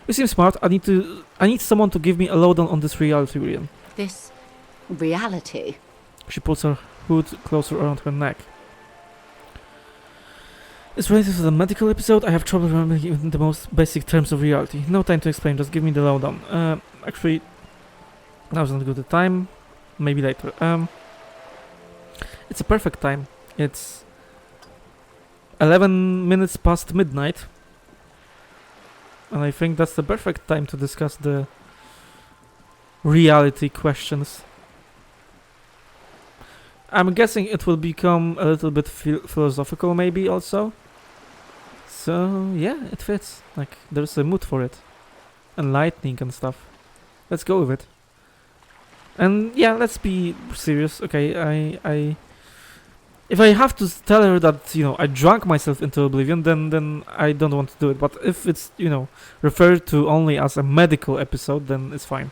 You seem smart. I need someone to give me a lowdown on this reality, Rian. This reality? She puts her hood closer around her neck. It's related to the medical episode. I have trouble remembering even the most basic terms of reality. No time to explain, just give me the lowdown. Actually, now's not good a time. Maybe later. It's a perfect time. It's 11 minutes past midnight. And I think that's the perfect time to discuss the reality questions. I'm guessing it will become a little bit philosophical maybe also. So yeah, it fits. Like there's a mood for it. And lightning and stuff. Let's go with it. And yeah, let's be serious. Okay, if I have to tell her that, you know, I drank myself into oblivion, then I don't want to do it. But if it's, you know, referred to only as a medical episode, then it's fine.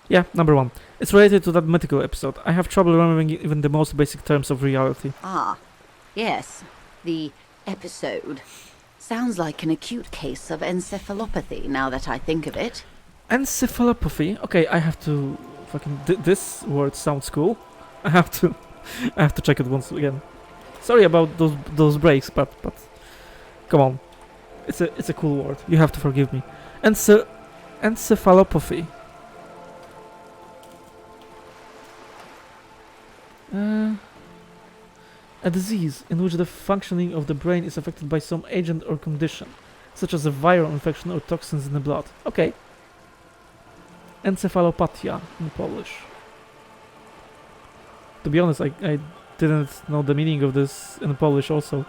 Yeah, number 1. It's related to that medical episode. I have trouble remembering even the most basic terms of reality. Ah, yes. The episode. Sounds like an acute case of encephalopathy, now that I think of it. Encephalopathy? Okay, I have to fucking... this word sounds cool. I have to check it once again. Sorry about those breaks, but come on. It's a cool word. You have to forgive me. Encephalopathy. A disease in which the functioning of the brain is affected by some agent or condition, such as a viral infection or toxins in the blood. Okay. Encephalopatia in Polish. To be honest, I didn't know the meaning of this in Polish also.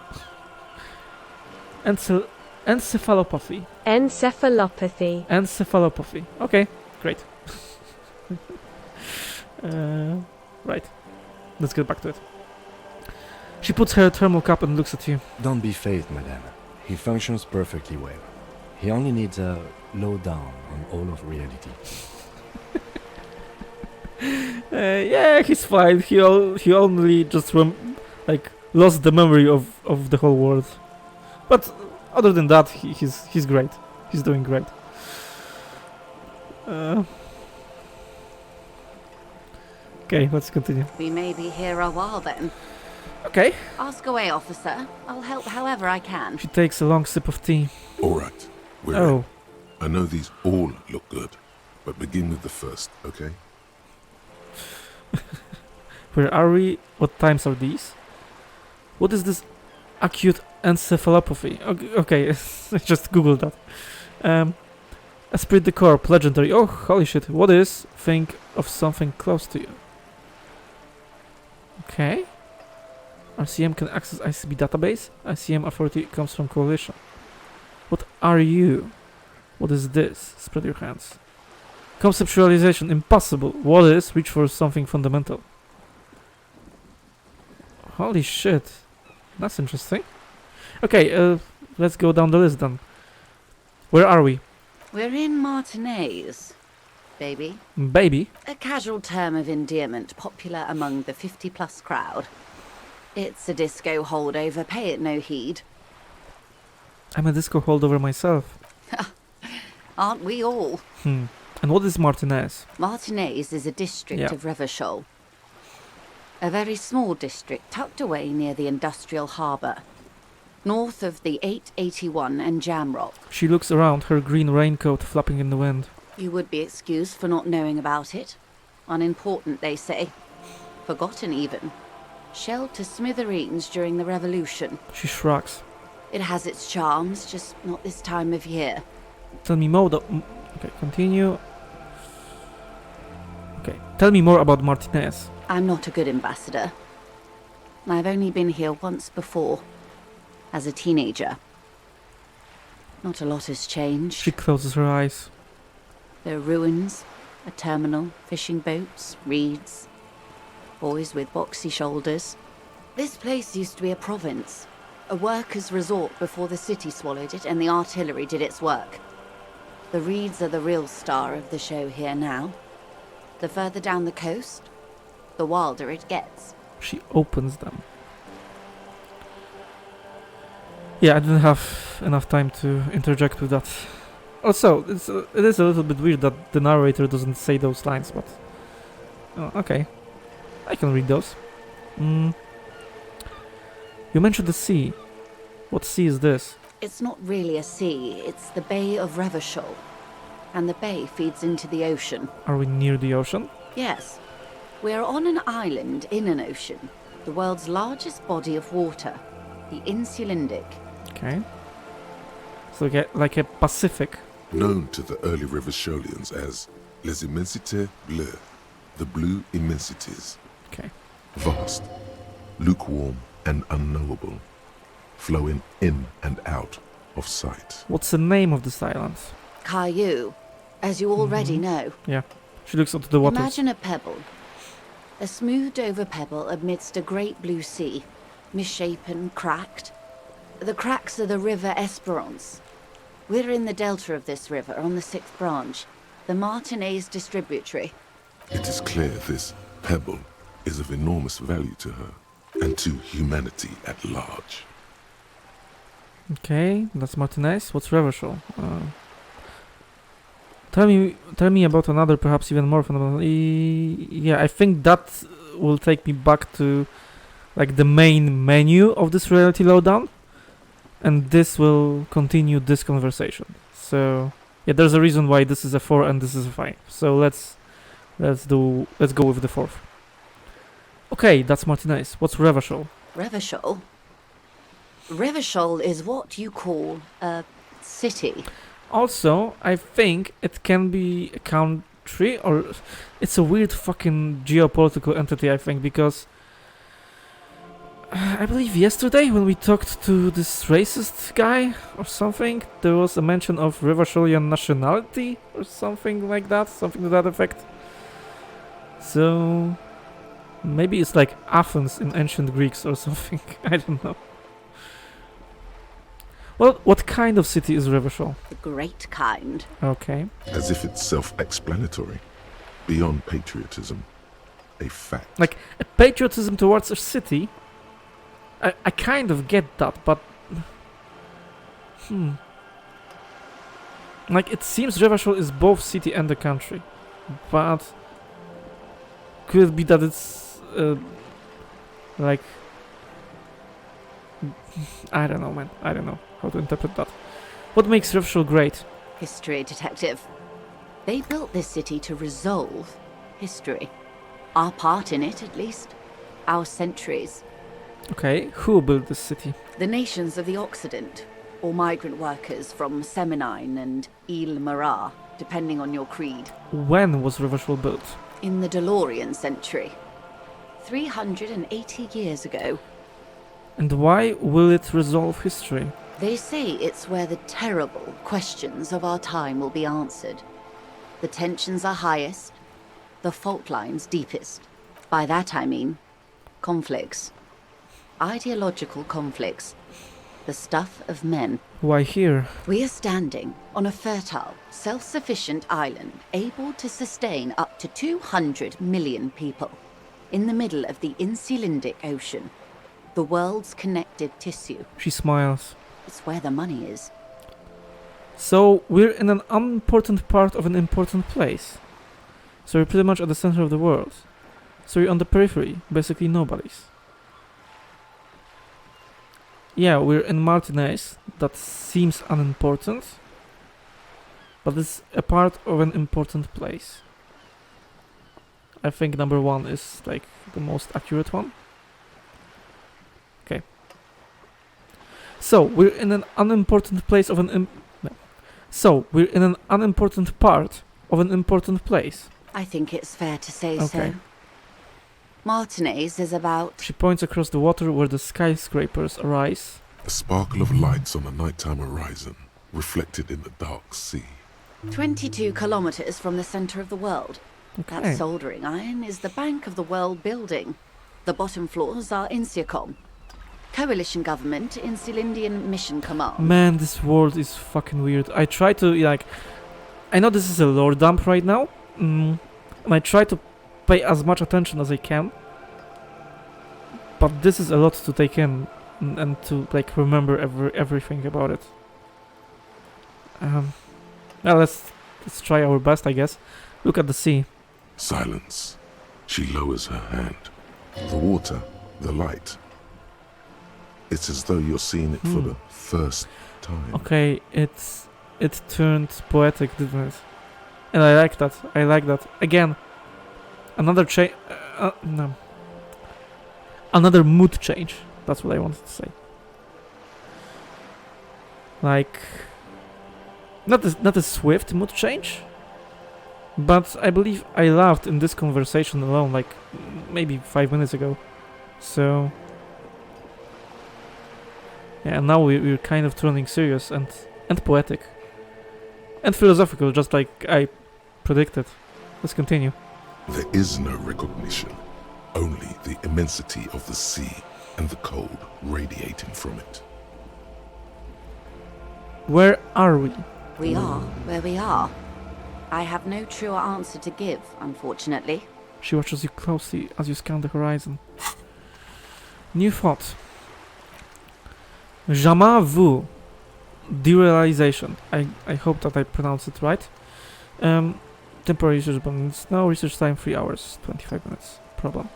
Encephalopathy. Encephalopathy. Encephalopathy. Okay, great. Right. Let's get back to it. She puts her thermal cap and looks at you. Don't be phased, madame. He functions perfectly well. He only needs a lowdown on all of reality. Yeah, he's fine. He only just lost the memory of the whole world. But other than that, he's great. He's doing great. Okay, let's continue. We may be here a while then. Okay. Ask away, officer. I'll help however I can. She takes a long sip of tea. All right, we're in. I know these all look good, but begin with the first, okay? Where are we? What times are these? What is this acute encephalopathy? Okay, I just googled that. Esprit de Corps, legendary. Oh, holy shit. What is? Think of something close to you. Okay. RCM can access ICB database. ICM authority comes from coalition. What are you? What is this? Spread your hands. Conceptualization, impossible. What is? Reach for something fundamental. Holy shit. That's interesting. Okay, let's go down the list then. Where are we? We're in Martinez, baby. Baby? A casual term of endearment popular among the 50-plus crowd. It's a disco holdover, pay it no heed. I'm a disco holdover myself. Aren't we all? And what is Martinez? Martinez is a district of Revachol. A very small district tucked away near the industrial harbour, north of the 881 and Jamrock. She looks around, her green raincoat flapping in the wind. You would be excused for not knowing about it. Unimportant, they say. Forgotten even. Shelled to smithereens during the revolution. She shrugs. It has its charms, just not this time of year. Tell me more. Okay, continue. Okay, tell me more about Martinez. I'm not a good ambassador. I've only been here once before, as a teenager. Not a lot has changed. She closes her eyes. There are ruins, a terminal, fishing boats, reeds, boys with boxy shoulders. This place used to be a province, a workers' resort before the city swallowed it and the artillery did its work. The reeds are the real star of the show here now. The further down the coast, the wilder it gets. She opens them. Yeah, I didn't have enough time to interject with that. Also, it is a little bit weird that the narrator doesn't say those lines, but... Oh, okay. I can read those. You mentioned the sea. What sea is this? It's not really a sea, it's the Bay of Revachol. And the bay feeds into the ocean. Are we near the ocean? Yes. We're on an island in an ocean. The world's largest body of water. The Insulindic. Okay. So like a Pacific. Known to the early Revacholians as Les Immensités Bleues, the blue immensities. Okay. Vast, lukewarm and unknowable, flowing in and out of sight. What's the name of this island? Caillou, as you already know. Yeah. She looks onto the waters. Imagine a pebble. A smoothed over pebble amidst a great blue sea. Misshapen, cracked. The cracks are the river Esperance. We're in the delta of this river on the 6th branch, the Martinez distributary. It is clear this pebble is of enormous value to her and to humanity at large. Okay, that's Martinez. What's Revachol? Tell me about another, perhaps even more fundamental. Yeah, I think that will take me back to like the main menu of this reality lowdown, and this will continue this conversation. So yeah, there's a reason why this is a 4 and this is a 5. So let's go with the 4th. Okay, that's Martinez. What's Revachol? Revachol? Revachol is what you call a city. Also, I think it can be a country, or it's a weird fucking geopolitical entity, I think, because I believe yesterday when we talked to this racist guy or something, there was a mention of Revacholian nationality or something like that, something to that effect. So maybe it's like Athens in ancient Greeks or something, I don't know. Well, what kind of city is Revachol? The great kind. Okay. As if it's self-explanatory, beyond patriotism, a fact. Like, a patriotism towards a city? I kind of get that, but... Like, it seems Revachol is both city and a country. But... could it be that it's... like... I don't know, man. I don't know how to interpret that. What makes Revachol great? History detective. They built this city to resolve history. Our part in it, at least. Our centuries. Okay, who built this city? The nations of the Occident, or migrant workers from Semenine and Ile Marat, depending on your creed. When was Revachol built? In the DeLorean century. 380 years ago. And why will it resolve history? They say it's where the terrible questions of our time will be answered. The tensions are highest, the fault lines deepest. By that I mean conflicts. Ideological conflicts. The stuff of men. Why here? We are standing on a fertile, self-sufficient island able to sustain up to 200 million people. In the middle of the Insulindic Ocean. The world's connective tissue. She smiles. It's where the money is. So, we're in an unimportant part of an important place. So we're pretty much at the center of the world. So you're on the periphery, basically nobody's. Yeah, we're in Martinez. That seems unimportant. But it's a part of an important place. I think number 1 is like the most accurate one. Okay. So we're in an unimportant place of an So we're in an unimportant part of an important place. I think it's fair to say Okay. so. Martinez is about... She points across the water where the skyscrapers arise. A sparkle of lights on the nighttime horizon, reflected in the dark sea. 22 kilometers from the center of the world. Okay. That soldering iron is the bank of the world building. The bottom floors are Insiacom. Coalition government, Insulindian Mission Command. Man, this world is fucking weird. I try to, like... I know this is a lore dump right now. And I try to pay as much attention as I can. But this is a lot to take in. And to, like, remember everything about it. Well, let's try our best, I guess. Look at the sea. Silence. She lowers her hand. The water, the light. It's as though you're seeing it for the first time. Okay, it turned poetic, didn't it? And I like that. I like that. Again, another change. No. Another mood change. That's what I wanted to say. Like, not a swift mood change, but I believe I laughed in this conversation alone, like maybe 5 minutes ago. So yeah, now we're kind of turning serious and poetic and philosophical, just like I predicted. Let's continue. There is no recognition, only the immensity of the sea and the cold radiating from it. Where are we? We are where we are. I have no truer answer to give, unfortunately. She watches you closely as you scan the horizon. New thought. Jamais vu. Derealization. I hope that I pronounced it right. Temporary research bonus. Now research time 3 hours, 25 minutes. Problem.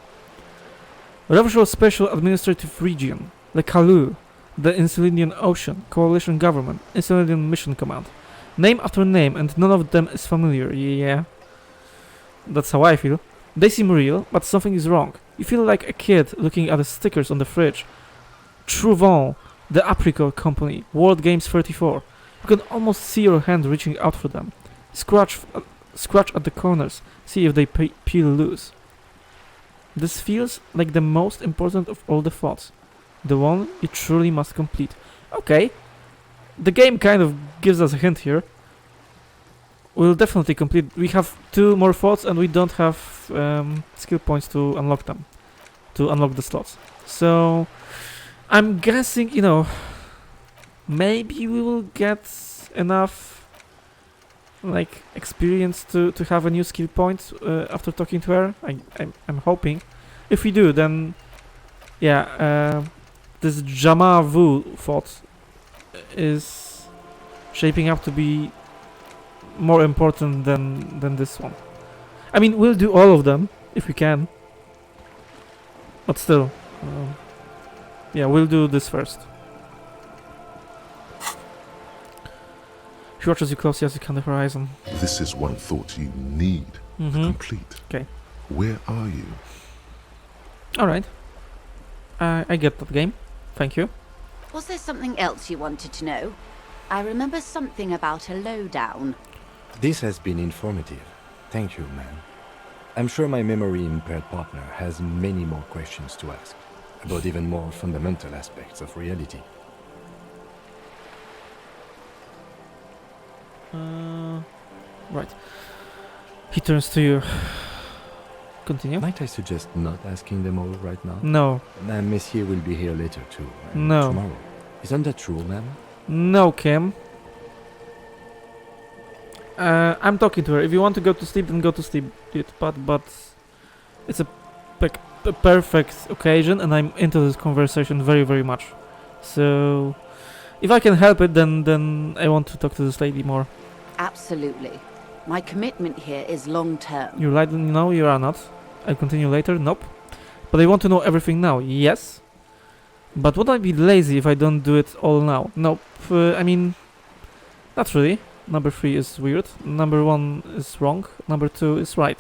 Revolutionary Special Administrative Region. Le Caillou. The Insulian Ocean. Coalition Government. Insulian Mission Command. Name after name, and none of them is familiar. Yeah. That's how I feel. They seem real, but something is wrong. You feel like a kid looking at the stickers on the fridge. Trouvant, the Apricot Company, World Games 34. You can almost see your hand reaching out for them. Scratch at the corners, see if they peel loose. This feels like the most important of all the thoughts. The one you truly must complete. Okay. The game kind of gives us a hint here. We'll definitely complete. We have 2 more thoughts and we don't have skill points to unlock them. To unlock the slots. So I'm guessing, maybe we will get enough like experience to have a new skill point after talking to her. I'm hoping. If we do, then yeah, this Jamais vu thought is shaping up to be more important than this one. I mean, we'll do all of them if we can, but still, yeah, we'll do this first. She watches you closely as you scan the horizon. This is one thought you need to complete. Okay. Where are you? Alright. I get that game. Thank you. Was there something else you wanted to know? I remember something about a lowdown. This has been informative. Thank you, man. I'm sure my memory-impaired partner has many more questions to ask, about even more fundamental aspects of reality. Right. He turns to you. Continue. Might I suggest not asking them all right now? No. Monsieur will be here later too. And No. tomorrow. Isn't that true, ma'am? No, Kim. I'm talking to her. If you want to go to sleep, then go to sleep, dude. But it's a perfect occasion, and I'm into this conversation very, very much. So if I can help it, then I want to talk to this lady more. Absolutely. My commitment here is long-term. You're right, no, you are not. I'll continue later. Nope. But I want to know everything now. Yes. But would I be lazy if I don't do it all now? Nope. I mean, not really. Number 3 is weird. Number 1 is wrong. Number 2 is right.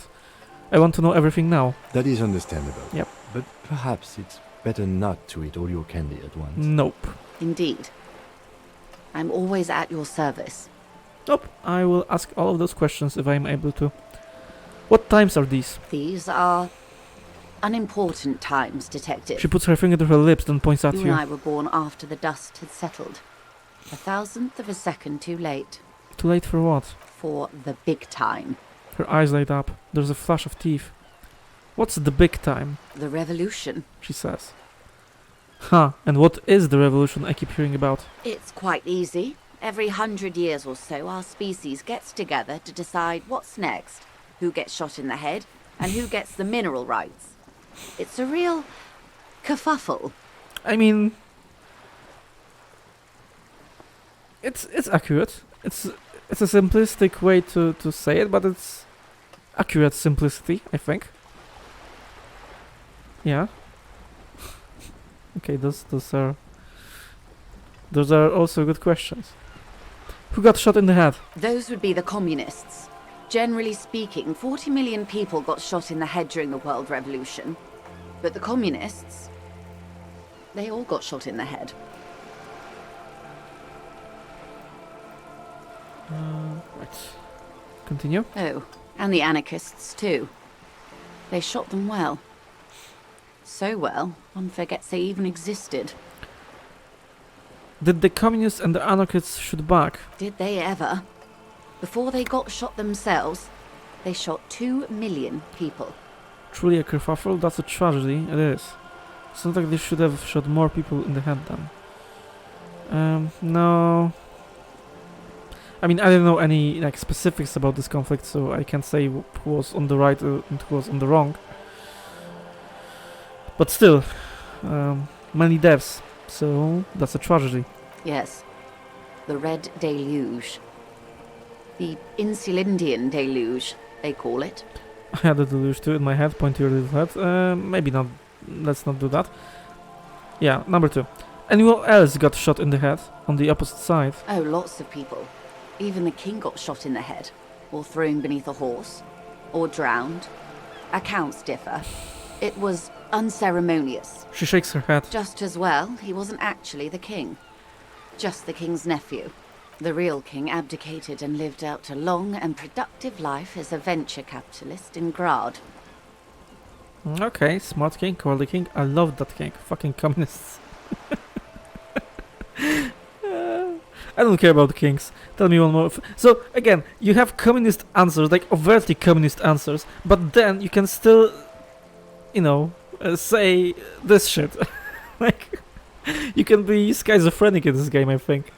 I want to know everything now. That is understandable. Yep. But perhaps it's better not to eat all your candy at once. Nope. Indeed. I'm always at your service. Nope. I will ask all of those questions if I'm able to. What times are these? These are unimportant times, Detective. She puts her finger to her lips, then points at You you. and I were born after the dust had settled. 1,000th of a second too late. Too late for what? For the big time. Her eyes light up. There's a flash of teeth. What's the big time? The revolution. She says. Huh, and what is the revolution I keep hearing about? It's quite easy. Every 100 years or so, our species gets together to decide what's next, who gets shot in the head, and who gets the mineral rights. It's a real kerfuffle. I mean, it's accurate. It's a simplistic way to say it, but it's accurate simplicity, I think. Yeah. Okay, those are also good questions. Who got shot in the head? Those would be the communists. Generally speaking, 40 million people got shot in the head during the World Revolution. But the communists, they all got shot in the head. Right. Continue. Oh, and the anarchists too. They shot them well. So well, one forgets they even existed. Did the communists and the anarchists shoot back? Did they ever? Before they got shot themselves, they shot 2 million people. Truly a kerfuffle? That's a tragedy. It is. Sounds like they should have shot more people in the head then. No. I mean, I don't know any like specifics about this conflict, so I can't say who was on the right and who was on the wrong. But still, many deaths, so that's a tragedy. Yes, the Red Deluge. The Insulindian Deluge, they call it. I had a deluge too in my head, point to your little head. Maybe not, let's not do that. Yeah, number 2. Anyone else got shot in the head on the opposite side? Oh, lots of people. Even the king got shot in the head, or thrown beneath a horse, or drowned. Accounts differ. It was unceremonious. She shakes her head. Just as well, he wasn't actually the king. Just the king's nephew. The real king abdicated and lived out a long and productive life as a venture capitalist in Grad. Okay, smart king, quality king. I love that king. Fucking communists. I don't care about kings. Tell me one more. So again, you have communist answers, like overtly communist answers, but then you can still, you know, say this shit. Like, you can be schizophrenic in this game, I think.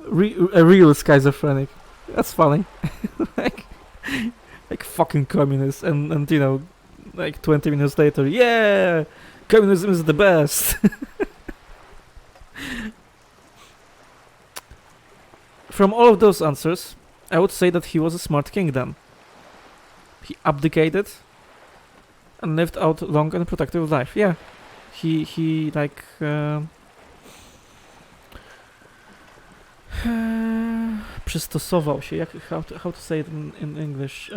A real schizophrenic. That's funny. like fucking communists, and you know, like 20 minutes later, yeah, communism is the best. From all of those answers, I would say that he was a smart king then. He abdicated and lived out a long and productive life. Yeah, he like przystosował się. How to say it in English?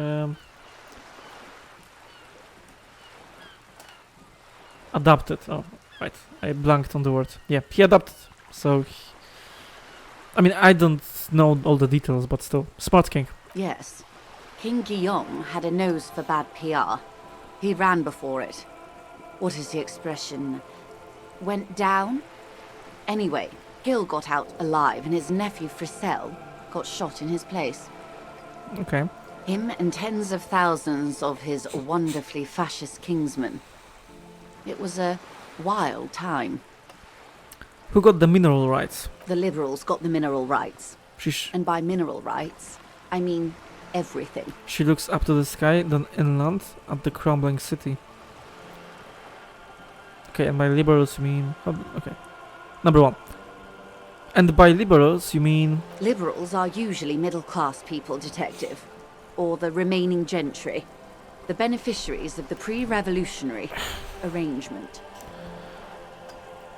Adapted. Oh, right. I blanked on the word. Yeah, he adapted. So, I mean, I don't know all the details, but still, smart king. Yes. King Guillaume had a nose for bad PR. He ran before it. What is the expression? Went down? Anyway, Gil got out alive and his nephew Frisell got shot in his place. Okay. Him and tens of thousands of his wonderfully fascist kingsmen. It was a wild time. Who got the mineral rights? The liberals got the mineral rights. And by mineral rights, I mean everything. She looks up to the sky, then inland at the crumbling city. Okay, and by liberals you mean... Okay. Number 1. And by liberals you mean... Liberals are usually middle-class people, detective. Or the remaining gentry. The beneficiaries of the pre-revolutionary arrangement.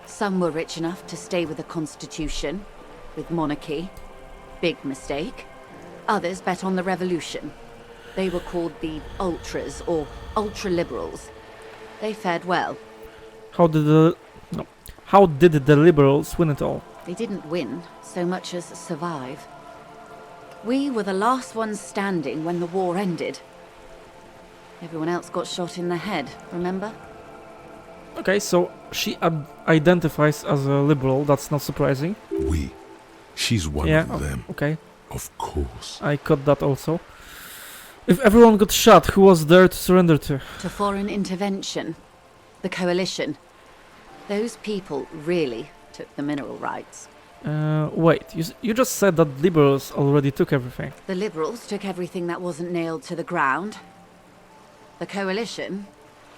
Some were rich enough to stay with the constitution, with monarchy. Big mistake. Others bet on the revolution. They were called the ultras or ultra-liberals. They fared well. How did the liberals win it all? They didn't win so much as survive. We were the last ones standing when the war ended. Everyone else got shot in the head, remember? Okay, so she identifies as a liberal, that's not surprising. We. She's one of them. Okay. Of course. I caught that also. If everyone got shot, who was there to surrender to? To foreign intervention. The coalition. Those people really took the mineral rights. Wait, you just said that liberals already took everything. The liberals took everything that wasn't nailed to the ground. The coalition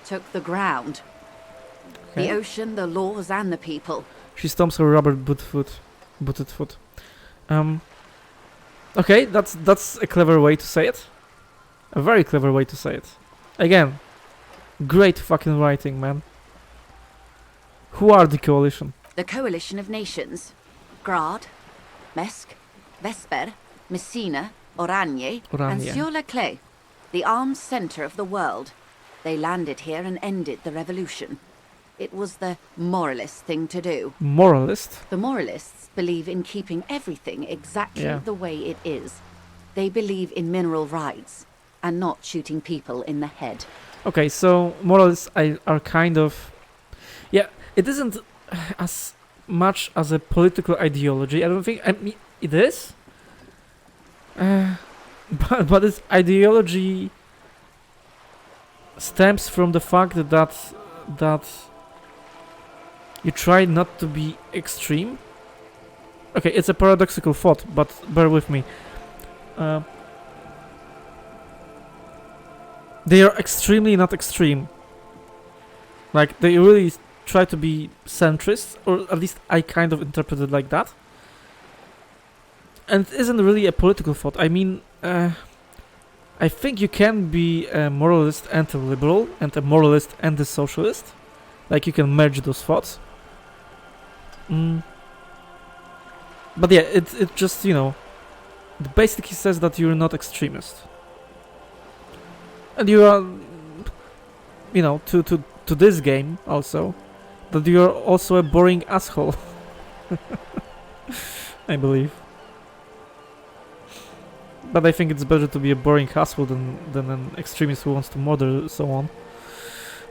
took the ground. Okay. The ocean, the laws, and the people. She stomps her rubber booted foot. Okay, that's a clever way to say it. A very clever way to say it. Again, great fucking writing, man. Who are the coalition? The coalition of nations. Grad, Mesk, Vesper, Messina, Oranje, and Oranje. Sur-la-Clay, the armed center of the world. They landed here and ended the revolution. It was the moralist thing to do. Moralist? The moralists believe in keeping everything exactly Yeah. the way it is. They believe in mineral rights and not shooting people in the head. Okay, so moralists are kind of... Yeah, it isn't as much as a political ideology. I don't think... I mean, it is? But its ideology stems from the fact that you try not to be extreme. Okay, it's a paradoxical thought, but bear with me. They are extremely not extreme. Like, they really try to be centrist, or at least I kind of interpret it like that. And it isn't really a political thought. I mean, I think you can be a moralist and a liberal, and a moralist and a socialist. Like, you can merge those thoughts. But yeah, it just, you know, it basically says that you're not extremist. And you are, you know, to this game also, that you are also a boring asshole. I believe. But I think it's better to be a boring asshole than an extremist who wants to murder someone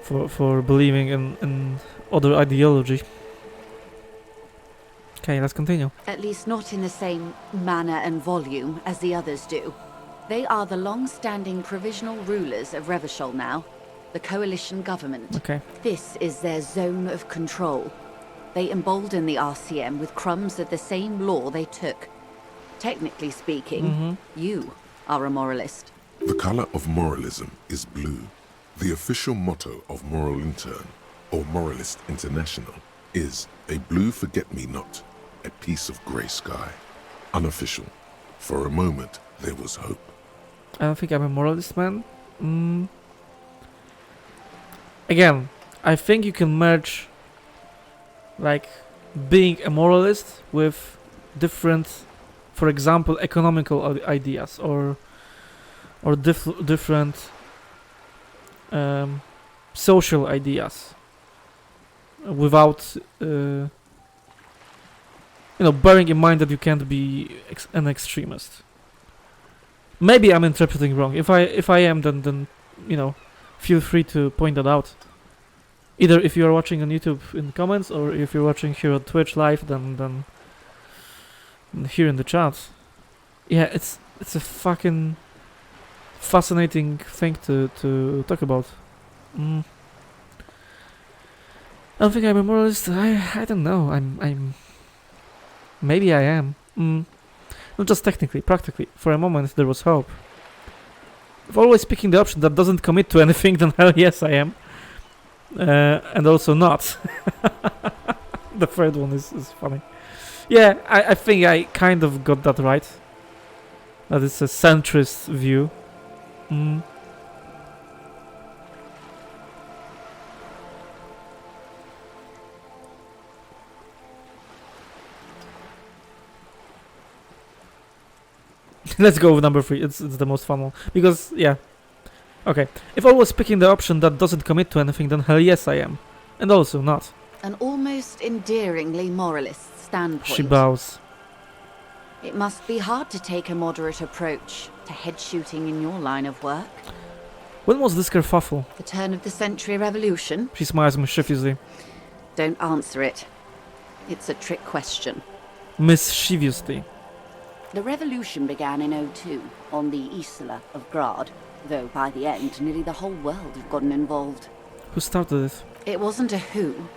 for believing in other ideology. Okay, let's continue. At least not in the same manner and volume as the others do. They are the long-standing provisional rulers of Revachol now, the coalition government. Okay. This is their zone of control. They embolden the RCM with crumbs of the same law they took. Technically speaking, you are a moralist. The color of moralism is blue. The official motto of Moral Intern, or Moralist International, is a blue forget-me-not, a piece of grey sky. Unofficial. For a moment, there was hope. I don't think I'm a moralist, man. Again, I think you can merge, like, being a moralist with different, for example, economical ideas or different social ideas without, you know, bearing in mind that you can't be an extremist. Maybe I'm interpreting wrong. If I am, then you know, feel free to point that out. Either if you are watching on YouTube in the comments, or if you're watching here on Twitch live, then here in the chat. Yeah, it's a fucking fascinating thing to talk about. I don't think I'm a moralist. I don't know. I'm maybe I am. Not just technically, practically. For a moment there was hope. If always picking the option that doesn't commit to anything, then hell yes I am. And also not. The third one is funny. Yeah, I think I kind of got that right. That is a centrist view. Let's go with number 3. It's the most fun one. Because, yeah. Okay. If I was picking the option that doesn't commit to anything, then hell yes I am. And also not. An almost endearingly moralist standpoint. She bows. It must be hard to take a moderate approach to head shooting in your line of work. When was this kerfuffle? The turn of the century revolution? She smiles mischievously. Don't answer it. It's a trick question. Mischievously. The revolution began in '02 on the Isla of Grad, though by the end nearly the whole world had gotten involved. Who started it? It wasn't a who,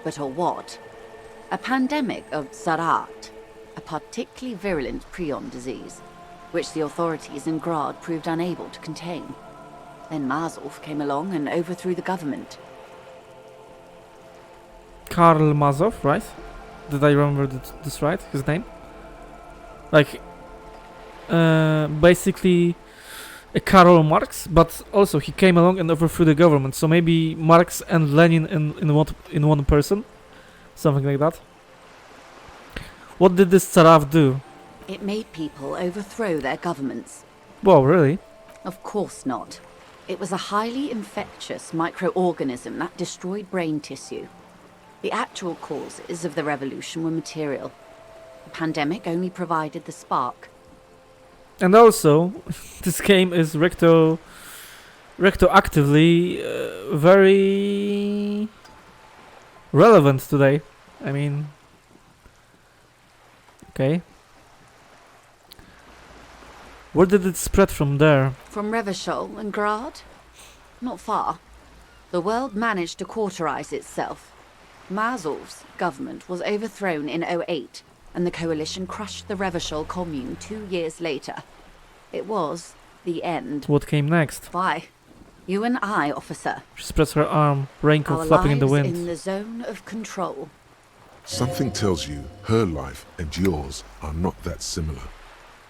but a what. A pandemic of Zarat, a particularly virulent prion disease, which the authorities in Grad proved unable to contain. Then Mazov came along and overthrew the government. Karl Mazov, right? Did I remember this right? His name? Like, basically Karl Marx, but also he came along and overthrew the government. So maybe Marx and Lenin in one person, something like that. What did this Tsaraf do? It made people overthrow their governments. Whoa, really? Of course not. It was a highly infectious microorganism that destroyed brain tissue. The actual causes of the revolution were material. The pandemic only provided the spark. And also, this game is retroactively very relevant today. I mean, okay. Where did it spread from there? From Revachol and Grad? Not far. The world managed to cauterize itself. Mazov's government was overthrown in 08, and the coalition crushed the Revachol commune 2 years later. It was the end. What came next? Why? You and I, officer. She spreads her arm, raincoat Our flapping in the lives wind. in the zone of control. Something tells you her life and yours are not that similar.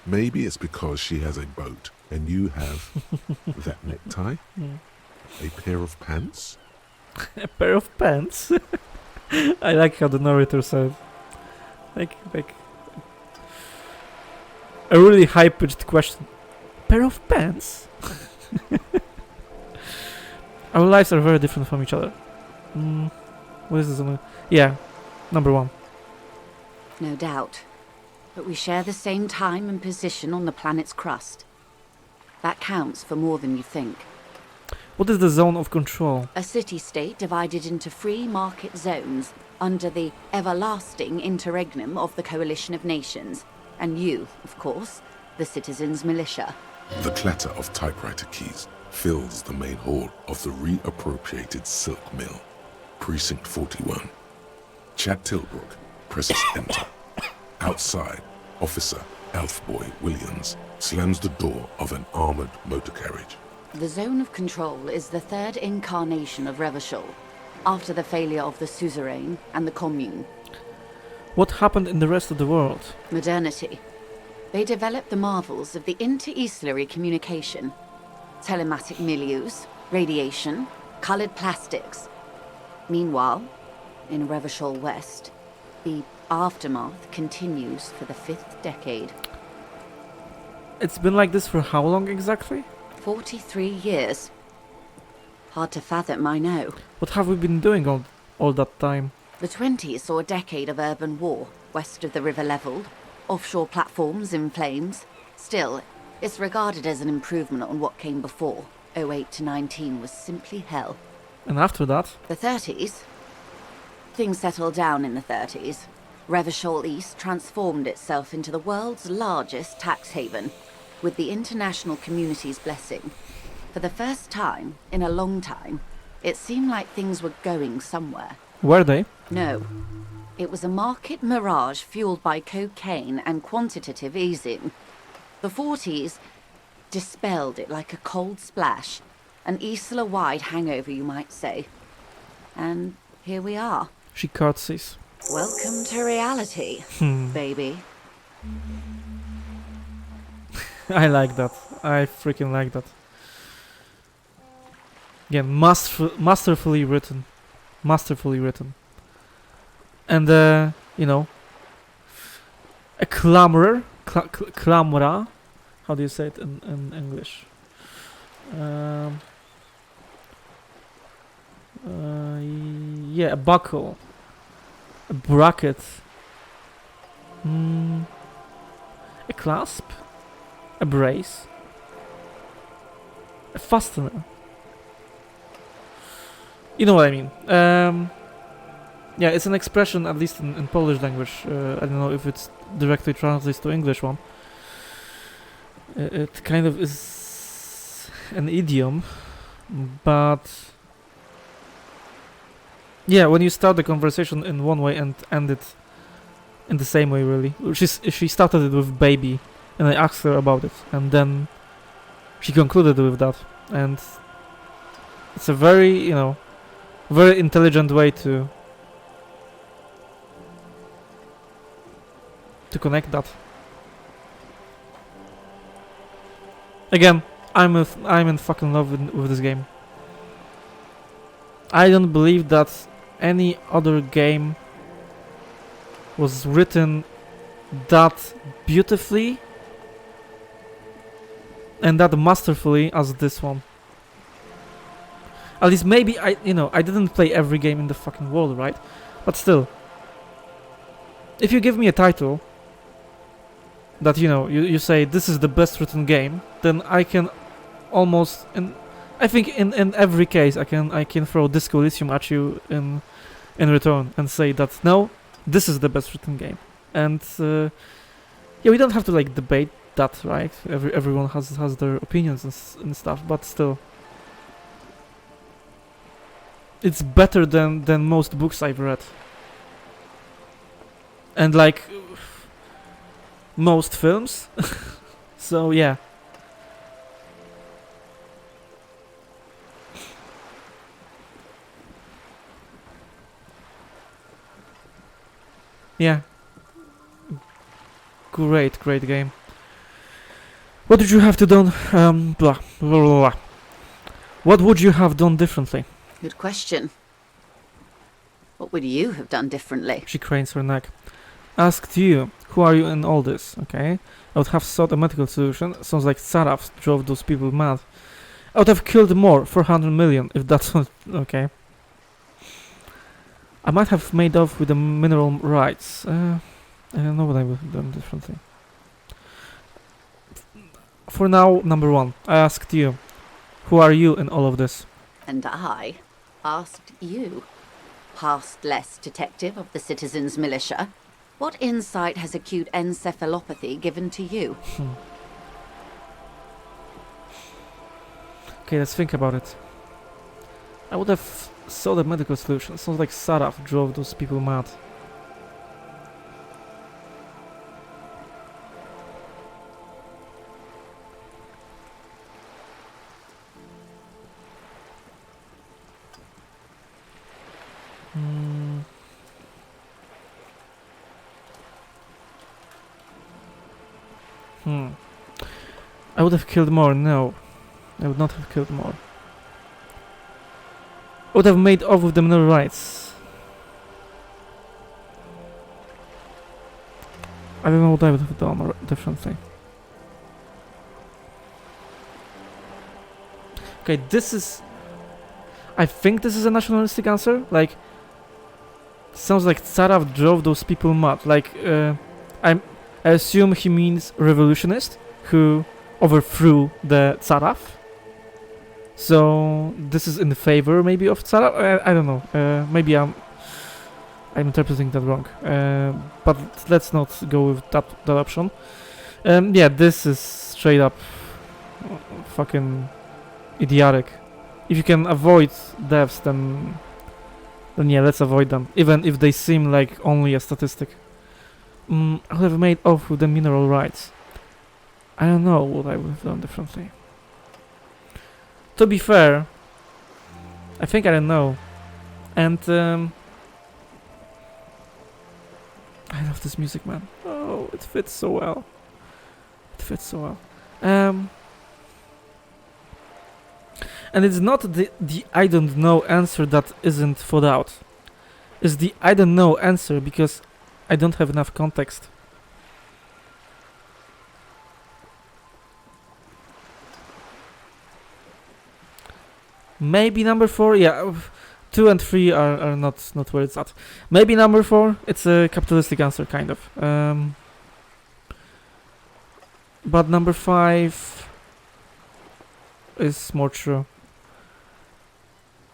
Maybe it's because she has a boat and you have that necktie, a pair of pants. A pair of pants? I like how the narrator said. Like a really high-pitched question. Pair of pants? Our lives are very different from each other. What is this? Yeah, number 1. No doubt. But we share the same time and position on the planet's crust. That counts for more than you think. What is the zone of control? A city-state divided into free market zones under the everlasting interregnum of the Coalition of Nations. And you, of course, the citizens' militia. The clatter of typewriter keys fills the main hall of the reappropriated silk mill. Precinct 41. Chad Tilbrook presses enter. Outside, Officer Elfboy Williams slams the door of an armored motor carriage. The zone of control is the third incarnation of Revachol, after the failure of the suzerain and the commune. What happened in the rest of the world? Modernity. They developed the marvels of the inter-eastlery communication. Telematic milieus, radiation, colored plastics. Meanwhile, in Revachol West, the aftermath continues for the 5th decade. It's been like this for how long exactly? 43 years. Hard to fathom, I know. What have we been doing all that time? The 20s saw a decade of urban war, west of the river leveled, offshore platforms in flames. Still, it's regarded as an improvement on what came before. 08 to 19 was simply hell. And after that? The 30s? Things settled down in the 30s. Revachol East transformed itself into the world's largest tax haven, with the international community's blessing. For the first time in a long time, it seemed like things were going somewhere. Were they? No. It was a market mirage fueled by cocaine and quantitative easing. The 40s dispelled it like a cold splash, an Isla-wide hangover, you might say. And here we are. She curtsies. Welcome to reality, baby. I like that. I freaking like that. Again, masterfully written. Masterfully written. And, you know, a clamorer. Clamora. How do you say it in English? Yeah, a buckle. A bracket. A clasp. A brace. A fastener. You know what I mean. Yeah, it's an expression, at least in Polish language. I don't know if it's directly translates to English one. It kind of is an idiom, but yeah, when you start the conversation in one way and end it in the same way, really. She started it with baby, and I asked her about it, and then she concluded with that, and it's a very, you know, very intelligent way to connect that. Again, I'm in fucking love with this game. I don't believe that any other game was written that beautifully and that masterfully as this one. At least maybe I didn't play every game in the fucking world, right? But still, if you give me a title that you say this is the best written game, then I can almost, I think in every case I can throw Disco Elysium at you in return and say that no, this is the best written game. And yeah, we don't have to like debate that, right? Everyone has their opinions and stuff, but still, it's better than most books I've read, and like most films. So yeah. Yeah. Great game. What did you have to done? Blah, blah, blah, blah. What would you have done differently? Good question. What would you have done differently? She cranes her neck. Asked you, who are you in all this? Okay. I would have sought a medical solution. Sounds like Saraf drove those people mad. I would have killed more, 400 million, if that's what. Okay. I might have made off with the mineral rights. I don't know what I would have done differently. For now, number one, I asked you, who are you in all of this? And I asked you, past-less detective of the Citizens Militia, what insight has acute encephalopathy given to you? Okay, let's think about it. I would have sought a medical solution. Sounds like Saraf drove those people mad. I would have killed more. No, I would not have killed more. I would have made off with the mineral rights. I don't know what I would have done differently. Okay, this is... I think this is a nationalistic answer. Like, sounds like Saraf drove those people mad. Like, I assume he means revolutionist who overthrew the Saraf. So this is in favor maybe of Saraf. I don't know. Maybe I'm interpreting that wrong. But let's not go with that option. Yeah, this is straight up fucking idiotic. If you can avoid deaths, then yeah, let's avoid them, even if they seem like only a statistic. I would have made off with the mineral rights. I don't know what I would have done differently. To be fair, I think I don't know. And I love this music, man. Oh, it fits so well. It fits so well. And it's not the I don't know answer that isn't thought out. It's the I don't know answer because I don't have enough context. Maybe number 4, yeah. 2 and 3 are not where it's at. Maybe number 4, it's a capitalistic answer, kind of. But number 5 is more true.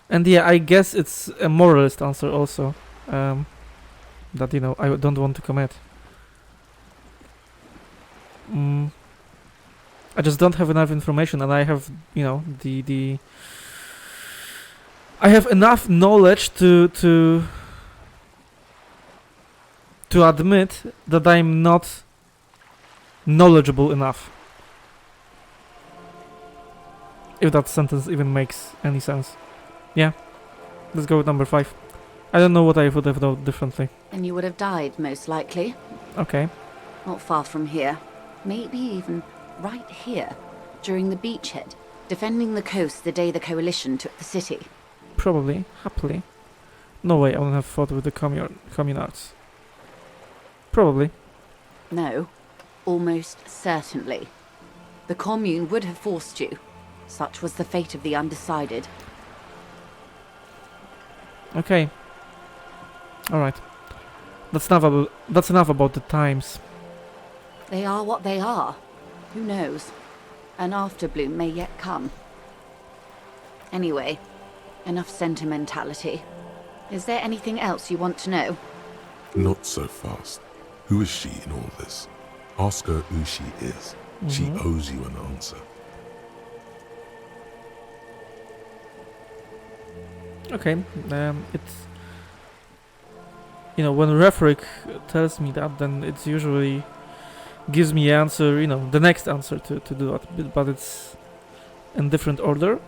And yeah, I guess it's a moralist answer also. That, I don't want to commit. I just don't have enough information, and I have, I have enough knowledge to admit that I'm not knowledgeable enough. If that sentence even makes any sense. Yeah, let's go with number 5. I don't know what I would have done differently. And you would have died, most likely. Okay. Not far from here. Maybe even right here. during the beachhead, defending the coast the day the coalition took the city. Probably. Happily. No way I wouldn't have fought with the communards. Probably. No, almost certainly. The commune would have forced you. Such was the fate of the undecided. Okay. Alright. That's enough about the times. They are what they are. Who knows? An afterbloom may yet come. Anyway, enough sentimentality. Is there anything else you want to know? Not so fast. Who is she in all this? Ask her who she is. She owes you an answer. Okay, it's... You know, when Rhetoric tells me that, then it usually gives me answer, you know, the next answer to do that, but it's in different order.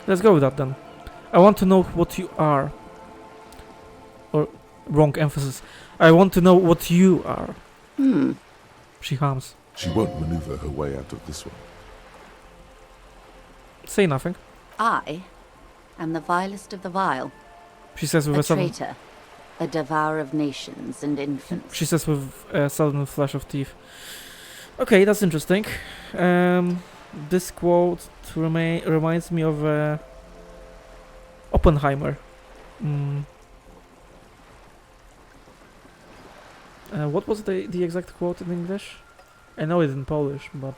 Let's go with that then. I want to know what you are. Or, wrong emphasis. I want to know what you are. She hums. She won't maneuver her way out of this one. Say nothing. I am the vilest of the vile. She says with A a sudden... traitor. A devourer of nations and infants. She says with a sudden flash of teeth. Okay, that's interesting. This quote reminds me of Oppenheimer. What was the exact quote in English? I know it in Polish, but...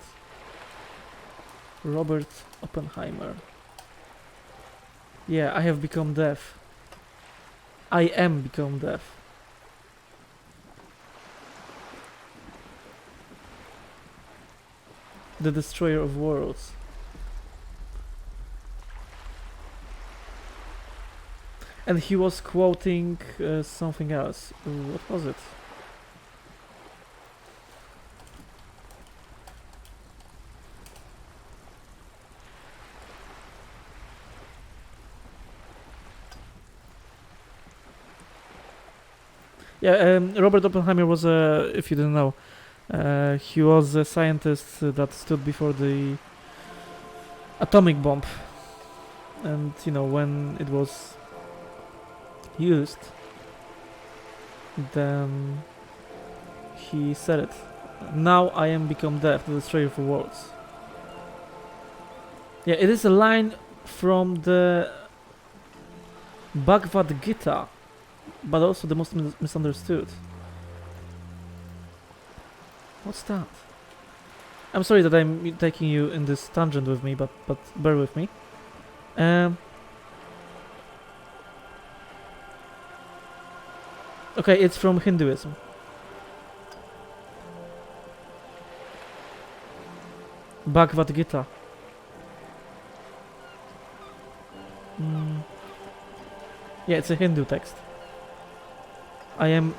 Robert Oppenheimer. Yeah, I have become deaf. I am become deaf. The destroyer of worlds. And he was quoting something else. What was it? Yeah, Robert Oppenheimer was if you didn't know, he was a scientist that stood before the atomic bomb. And, you know, when it was used, then he said it. Now I am become deaf, the destroyer of worlds. Yeah, it is a line from the Bhagavad Gita, but also the most misunderstood. What's that? I'm sorry that I'm taking you in this tangent with me, but bear with me. Okay, it's from Hinduism. Bhagavad Gita. Yeah, it's a Hindu text. I am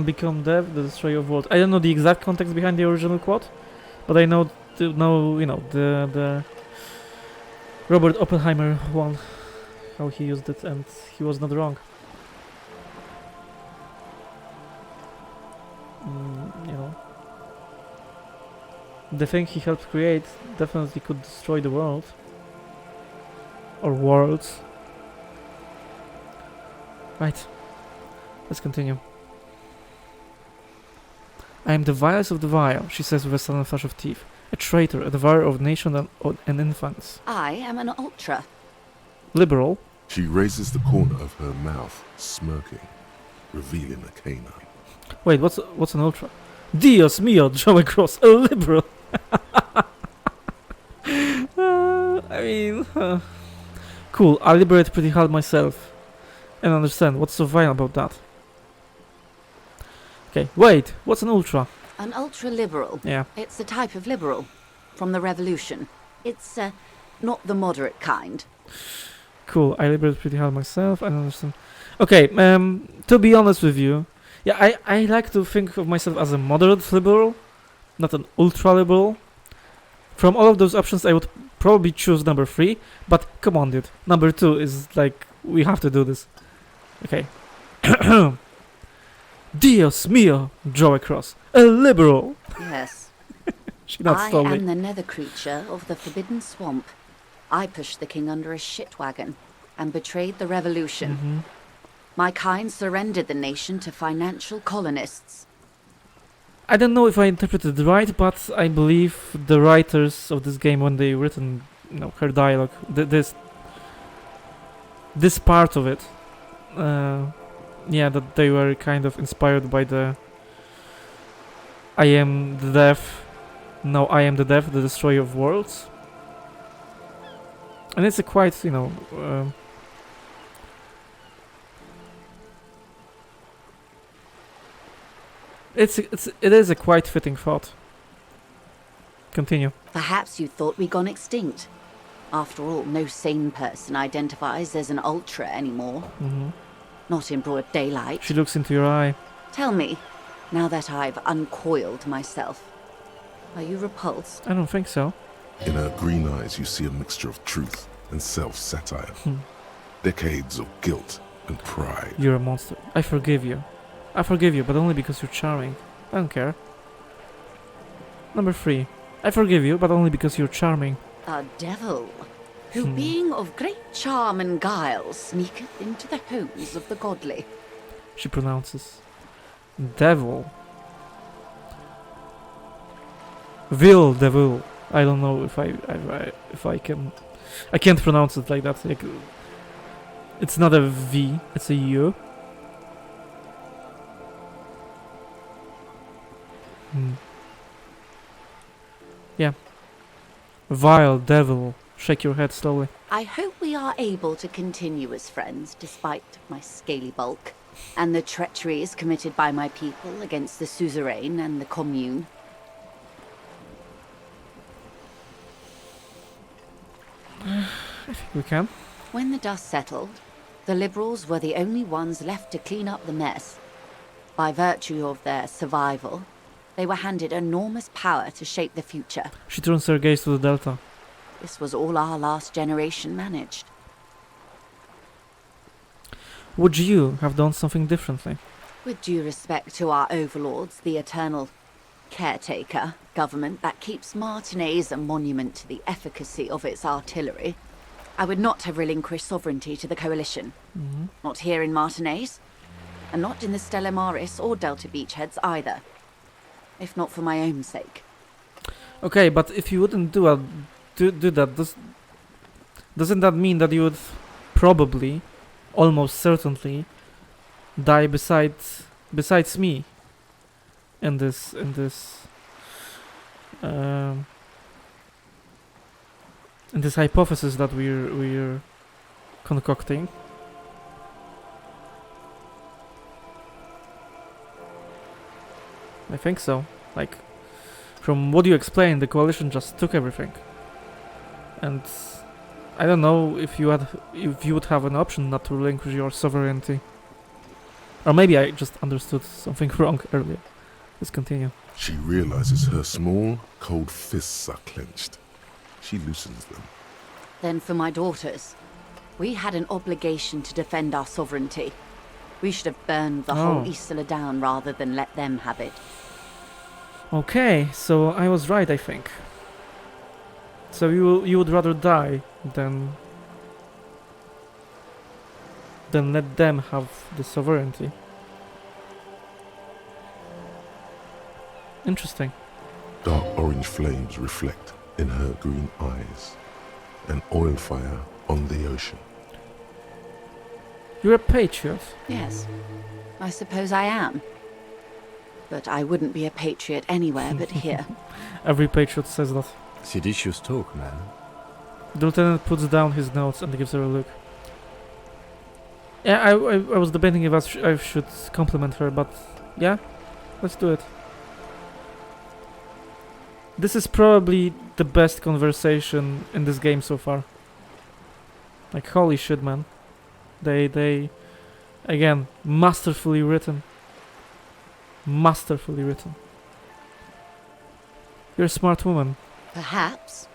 become deaf, the destroyer of worlds. I don't know the exact context behind the original quote, but I know you know the Robert Oppenheimer one, how he used it, and he was not wrong. You know, the thing he helped create definitely could destroy the world or worlds. Right. Let's continue. I am the vilest of the vile, she says with a sudden flash of teeth. A traitor, a devourer of nations and infants. I am an ultra. Liberal. She raises the corner of her mouth, smirking, revealing a canine. Wait, what's an ultra? Dios mio, Joey Cross, a liberal. Cool, I liberate pretty hard myself. And understand, what's so vile about that? Okay, wait, what's an ultra? An ultra-liberal. Yeah. It's a type of liberal. From the revolution. It's, not the moderate kind. Cool, I liberate pretty hard myself, I understand. Okay, to be honest with you, yeah, I like to think of myself as a moderate liberal, not an ultra-liberal. From all of those options, I would probably choose number 3, but come on, dude. Number 2 is like, we have to do this. Okay. Dios mio, draw across. A liberal. Yes, She not I slowly. am the nether creature of the Forbidden Swamp. I pushed the king under a shit wagon and betrayed the revolution. Mhm. My kind surrendered the nation to financial colonists. I don't know if I interpreted right, but I believe the writers of this game, when they written, her dialogue, this part of it, that they were kind of inspired by the I am the death, no, I am the death, the destroyer of worlds. And it's a quite, it is a quite fitting thought. Continue. Perhaps you thought we'd gone extinct. After all, no sane person identifies as an ultra anymore. Mhm. Not in broad daylight. She looks into your eye. Tell me, now that I've uncoiled myself, are you repulsed? I don't think so. In her green eyes, you see a mixture of truth and self-satire. Decades of guilt and pride. You're a monster. I forgive you. I forgive you, but only because you're charming. I don't care. Number 3. I forgive you, but only because you're charming. A devil, who being of great charm and guile, sneaketh into the homes of the godly. She pronounces. Devil. Vil devil. I don't know if I can. I can't pronounce it like that. Like, it's not a V, it's a U. Yeah. Vile devil. Shake your head slowly. I hope we are able to continue as friends despite my scaly bulk and the treacheries committed by my people against the suzerain and the commune. I think we can. When the dust settled, the liberals were the only ones left to clean up the mess. By virtue of their survival, they were handed enormous power to shape the future. She turns her gaze to the Delta. This was all our last generation managed. Would you have done something differently? With due respect to our overlords, the eternal caretaker government that keeps Martinez a monument to the efficacy of its artillery, I would not have relinquished sovereignty to the coalition. Not here in Martinez, and not in the Stella Maris or Delta Beachheads either. If not for my own sake. Okay, but if you wouldn't do that, doesn't that mean that you would probably, almost certainly, die besides me in this hypothesis that we're concocting? I think so. Like, from what you explained, the coalition just took everything. And I don't know if you would have an option not to relinquish your sovereignty. Or maybe I just understood something wrong earlier. Let's continue. She realizes her small, cold fists are clenched. She loosens them. Then for my daughters, we had an obligation to defend our sovereignty. We should have burned the whole Isla down rather than let them have it. Okay, so I was right, I think. So you would rather die than let them have the sovereignty. Interesting. Dark orange flames reflect in her green eyes. An oil fire on the ocean. You're a patriot. Yes, I suppose I am. But I wouldn't be a patriot anywhere but here. Every patriot says that. Seditious talk, man. The lieutenant puts down his notes and gives her a look. Yeah, I was debating if I should compliment her, but yeah, let's do it. This is probably the best conversation in this game so far. Like, holy shit, man. They again, masterfully written. Masterfully written. You're a smart woman. Perhaps.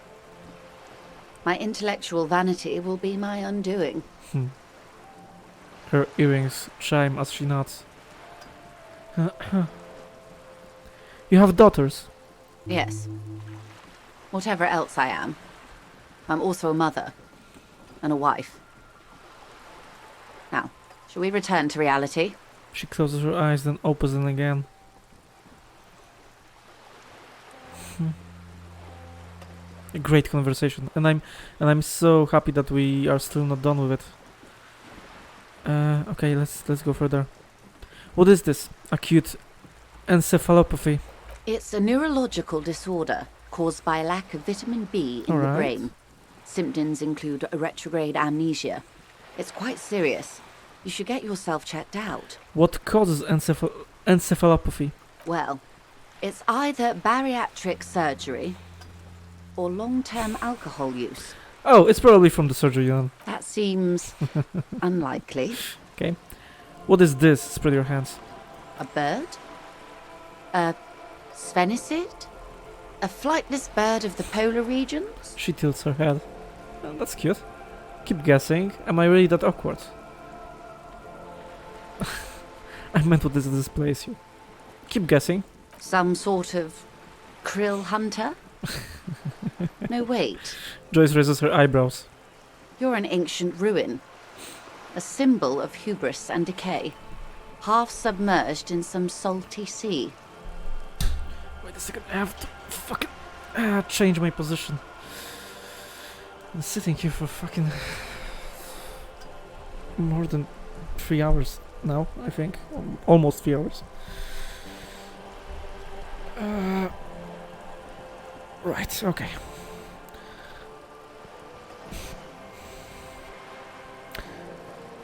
My intellectual vanity will be my undoing. Her earrings chime as she nods. You have daughters. Yes. Whatever else I am, I'm also a mother and a wife. Now, shall we return to reality? She closes her eyes, then opens them again. A great conversation, and I'm so happy that we are still not done with it. Okay, let's go further. What is this? Acute encephalopathy. It's a neurological disorder caused by a lack of vitamin B in the brain. Symptoms include a retrograde amnesia. It's quite serious. You should get yourself checked out. What causes encephalopathy? Well, it's either bariatric surgery or long-term alcohol use. Oh, it's probably from the surgery then. That seems unlikely. Okay. What is this? Spread your hands. A bird? A sphenicid? A flightless bird of the polar regions? She tilts her head. Oh, that's cute. Keep guessing. Am I really that awkward? I meant what is this place here. Keep guessing. Some sort of krill hunter? No, wait. Joyce raises her eyebrows. You're an ancient ruin. A symbol of hubris and decay. Half submerged in some salty sea. Wait a second, I have to fucking change my position. I'm sitting here for fucking more than 3 hours now, I think. Almost 3 hours. Right, okay.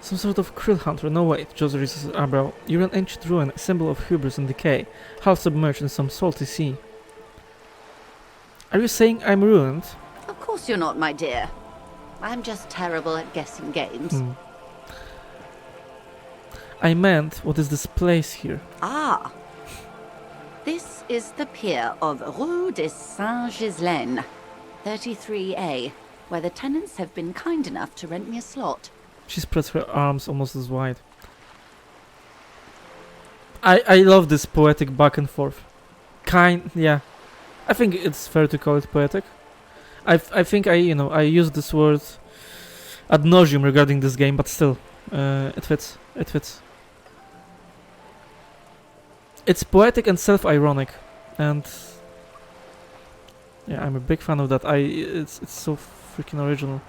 Some sort of krill hunter. No, wait. Joseph raises his eyebrow. You're an ancient ruin, a symbol of hubris and decay, half submerged in some salty sea. Are you saying I'm ruined? Of course you're not, my dear. I'm just terrible at guessing games. I meant, what is this place here? Ah. This is the pier of Rue de Saint-Ghislaine, 33A, where the tenants have been kind enough to rent me a slot. She spreads her arms almost as wide. I love this poetic back and forth. Yeah. I think it's fair to call it poetic. I think I use this word ad nauseum regarding this game, but still, it fits. It fits. It's poetic and self-ironic, and yeah, I'm a big fan of that. It's so freaking original.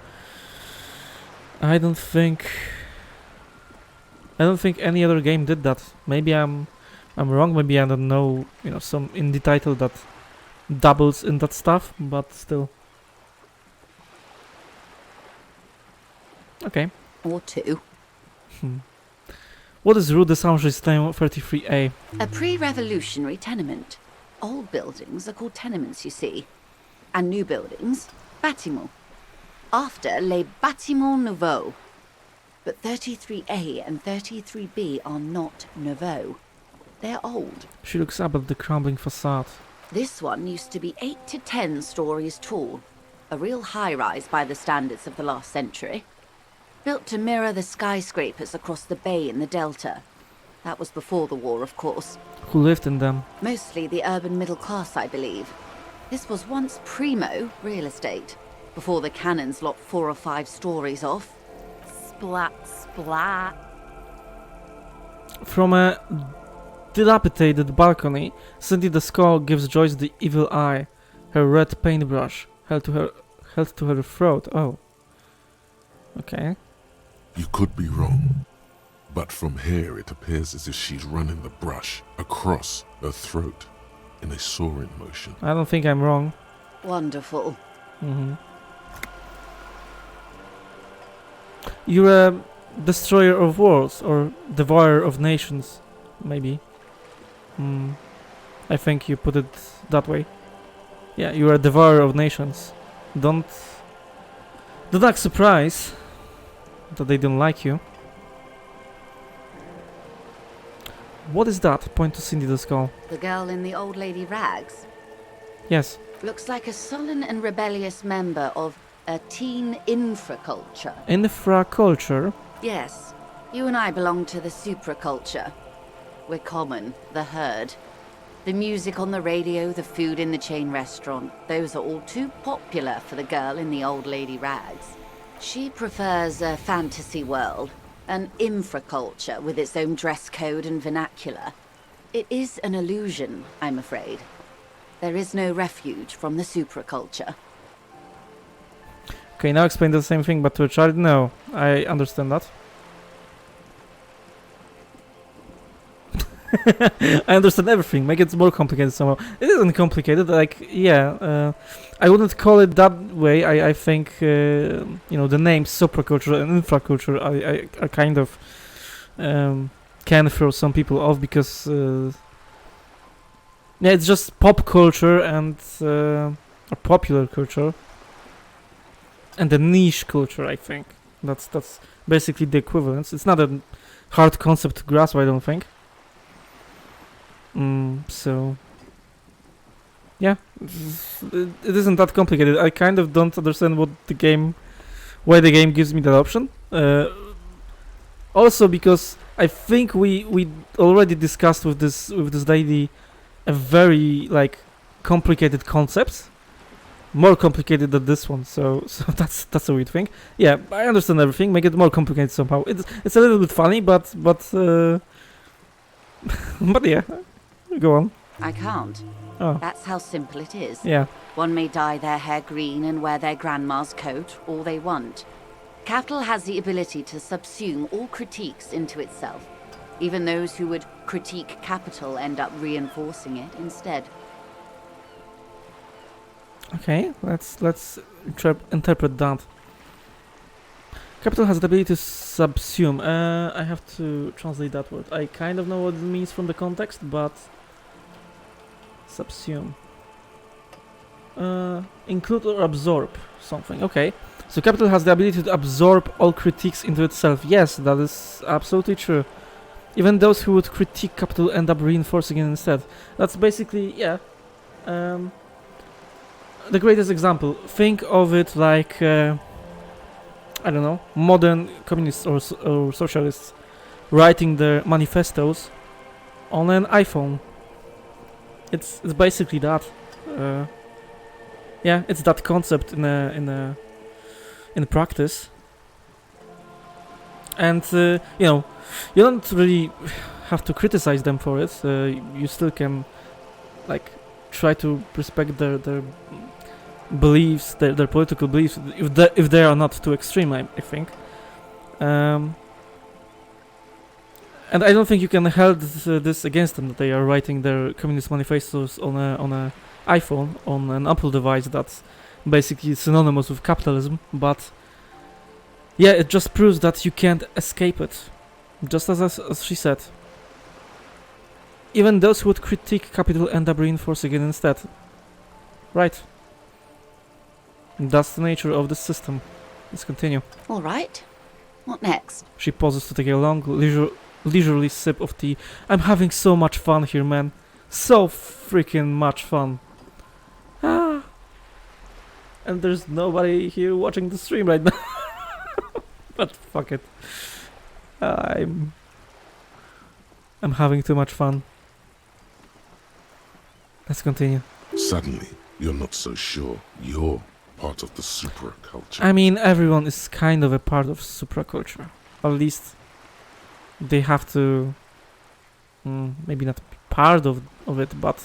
I don't think any other game did that. Maybe I'm wrong. Maybe I don't know. Some indie title that doubles in that stuff, but still. Okay. Or two. What is Rue de Saint-Ghislain 33A? A pre-revolutionary tenement. Old buildings are called tenements, you see. And new buildings, bâtiments. After les bâtiments nouveaux. But 33A and 33B are not nouveaux. They're old. She looks up at the crumbling facade. This one used to be 8 to 10 stories tall. A real high-rise by the standards of the last century. Built to mirror the skyscrapers across the bay in the Delta. That was before the war, of course. Who lived in them? Mostly the urban middle class, I believe. This was once primo real estate, before the cannons lopped 4 or 5 stories off. Splat, splat. From a dilapidated balcony, Cindy the Skull gives Joyce the evil eye, her red paintbrush held to her throat. Oh. Okay. You could be wrong, but from here it appears as if she's running the brush across her throat in a soaring motion. I don't think I'm wrong. Wonderful. You're a destroyer of worlds, or devourer of nations, maybe. I think you put it that way. Yeah, you're a devourer of nations. Don't act surprised that they don't like you. What is that? Point to Cindy the Skull. The girl in the old lady rags. Yes. Looks like a sullen and rebellious member of a teen infraculture. Infraculture? Yes. You and I belong to the supraculture. We're common, the herd. The music on the radio, the food in the chain restaurant, those are all too popular for the girl in the old lady rags. She prefers a fantasy world, an infraculture with its own dress code and vernacular. It is an illusion, I'm afraid. There is no refuge from the supraculture. Okay, now explain the same thing, but to a child? No, I understand that. I understand everything. Make it more complicated somehow. It isn't complicated. Like, yeah, I wouldn't call it that way. I think you know, the names supraculture and infraculture are kind of can throw some people off because yeah, it's just pop culture and or popular culture and the niche culture. I think that's basically the equivalence. It's not a hard concept to grasp, I don't think. So yeah, it isn't that complicated. I kind of don't understand why the game gives me that option. Also because I think we already discussed with this lady a very like complicated concept, more complicated than this one. So that's a weird thing. Yeah, I understand everything. Make it more complicated somehow. It's a little bit funny, but but yeah. Go on. I can't. Oh. That's how simple it is. Yeah. One may dye their hair green and wear their grandma's coat all they want. Capital has the ability to subsume all critiques into itself. Even those who would critique capital end up reinforcing it instead. Okay, let's interpret that. Capital has the ability to subsume. I have to translate that word. I kind of know what it means from the context, but subsume. Include or absorb something. Okay. So capital has the ability to absorb all critiques into itself. Yes, that is absolutely true. Even those who would critique capital end up reinforcing it instead. That's basically, yeah. The greatest example. Think of it like, I don't know, modern communists or socialists writing their manifestos on an iPhone. It's basically that. Yeah, it's that concept in practice. And you know, you don't really have to criticize them for it. You still can, like, try to respect their beliefs, their political beliefs, if they are not too extreme. I think. And I don't think you can hold this against them, that they are writing their communist manifestos on a iPhone, on an Apple device that's basically synonymous with capitalism. But yeah, it just proves that you can't escape it. Just as she said. Even those who would critique capital end up reinforcing it instead. Right. That's the nature of the system. Let's continue. All right. What next? She pauses to take a long, leisurely sip of tea. I'm having so much fun here, man. So freaking much fun. Ah. And there's nobody here watching the stream right now. But fuck it. I'm having too much fun. Let's continue. Suddenly, you're not so sure you're part of the supraculture. I mean, everyone is kind of a part of supraculture. Or at least they have to, maybe not be part of it, but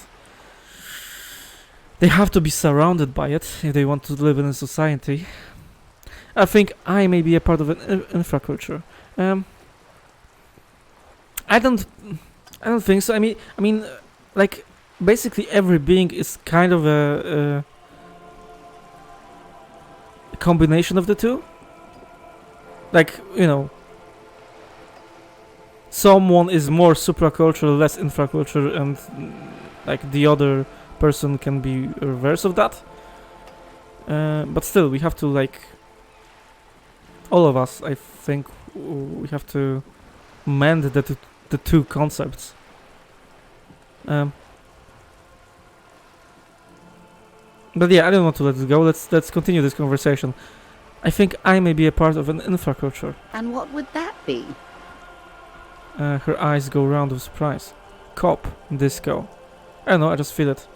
they have to be surrounded by it if they want to live in a society. I think I may be a part of an infraculture. I don't think so. I mean, like, basically every being is kind of a combination of the two. Like, you know, someone is more supraculture, less infraculture, and like the other person can be reverse of that. But still, we have to, like, all of us, I think, we have to mend the two concepts. But yeah, I don't want to let it go. Let's continue this conversation. I think I may be a part of an infraculture. And what would that be? Her eyes go round with surprise. Cop, disco. I don't know, I just feel it.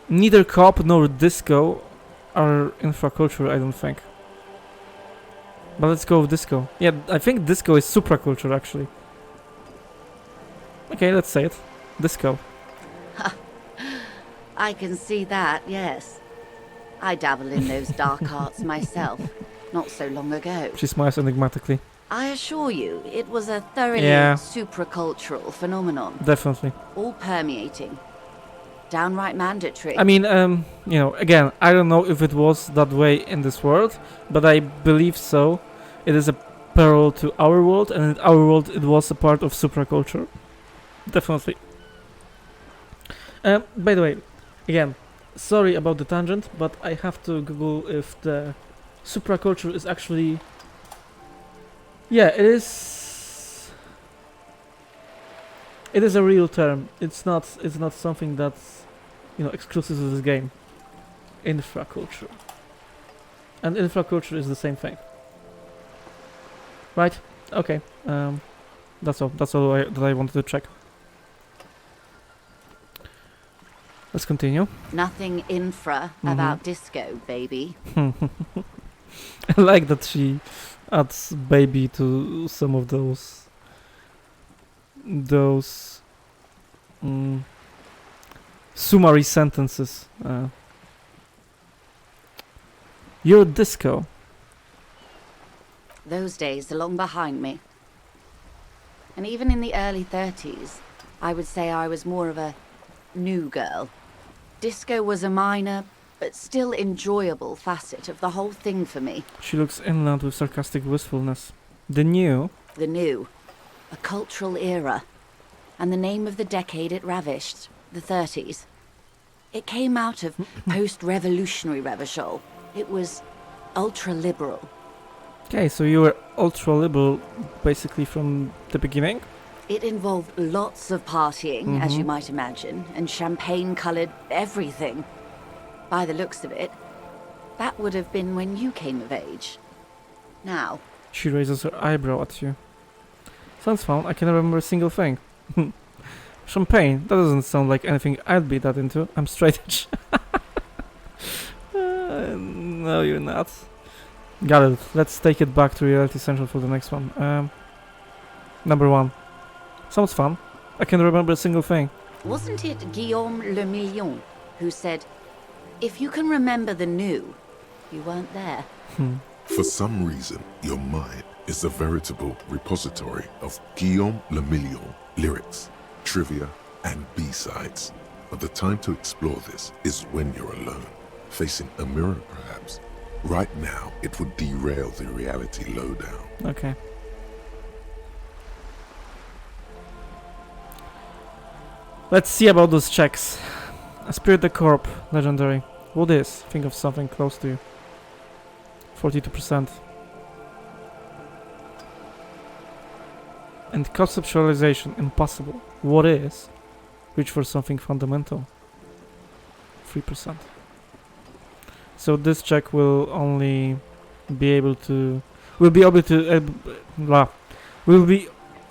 Neither cop nor disco are infraculture, I don't think. But let's go with disco. Yeah, I think disco is supraculture, actually. Okay, let's say it. Disco. I can see that, yes. I dabble in those dark arts myself, not so long ago. She smiles enigmatically. I assure you, it was a thoroughly Yeah. supracultural phenomenon, Definitely. all permeating. Downright mandatory. I mean, you know, again, I don't know if it was that way in this world, but I believe so. It is a parallel to our world, and in our world it was a part of supraculture. Definitely. By the way, again, sorry about the tangent, but I have to Google if the supraculture is actually... Yeah, it is... It is a real term. It's not something that's, you know, exclusive to this game. Infraculture. And infraculture is the same thing. Right? Okay. That's all. That's all that I wanted to check. Let's continue. Nothing infra about disco, baby. I like that she adds baby to some of those summary sentences. You're disco. Those days are long behind me. And even in the early 30s, I would say I was more of a new girl. Disco was a minor, but still enjoyable facet of the whole thing for me. She looks inland with sarcastic wistfulness. The new. The new. A cultural era. And the name of the decade it ravished, the 30s. It came out of post-revolutionary Revachol. It was ultra-liberal. Okay, so you were ultra-liberal basically from the beginning? It involved lots of partying, as you might imagine, and champagne-coloured everything. By the looks of it, that would have been when you came of age. Now... She raises her eyebrow at you. Sounds fun, I can't remember a single thing. Champagne, that doesn't sound like anything I'd be that into. I'm straight edge. No, you're not. Got it. Let's take it back to Reality Central for the next one. Number 1. Sounds fun. I can't remember a single thing. Wasn't it Guillaume Le Million who said, if you can remember the new, you weren't there? For some reason, your mind is a veritable repository of Guillaume Le Million lyrics, trivia, and B-sides. But the time to explore this is when you're alone, facing a mirror perhaps. Right now, it would derail the reality lowdown. Okay. Let's see about those checks. A Spirit the Corp, legendary. What is? Think of something close to you. 42%. And conceptualization, impossible. What is? Reach for something fundamental. 3%. So this check will only be able to... We'll be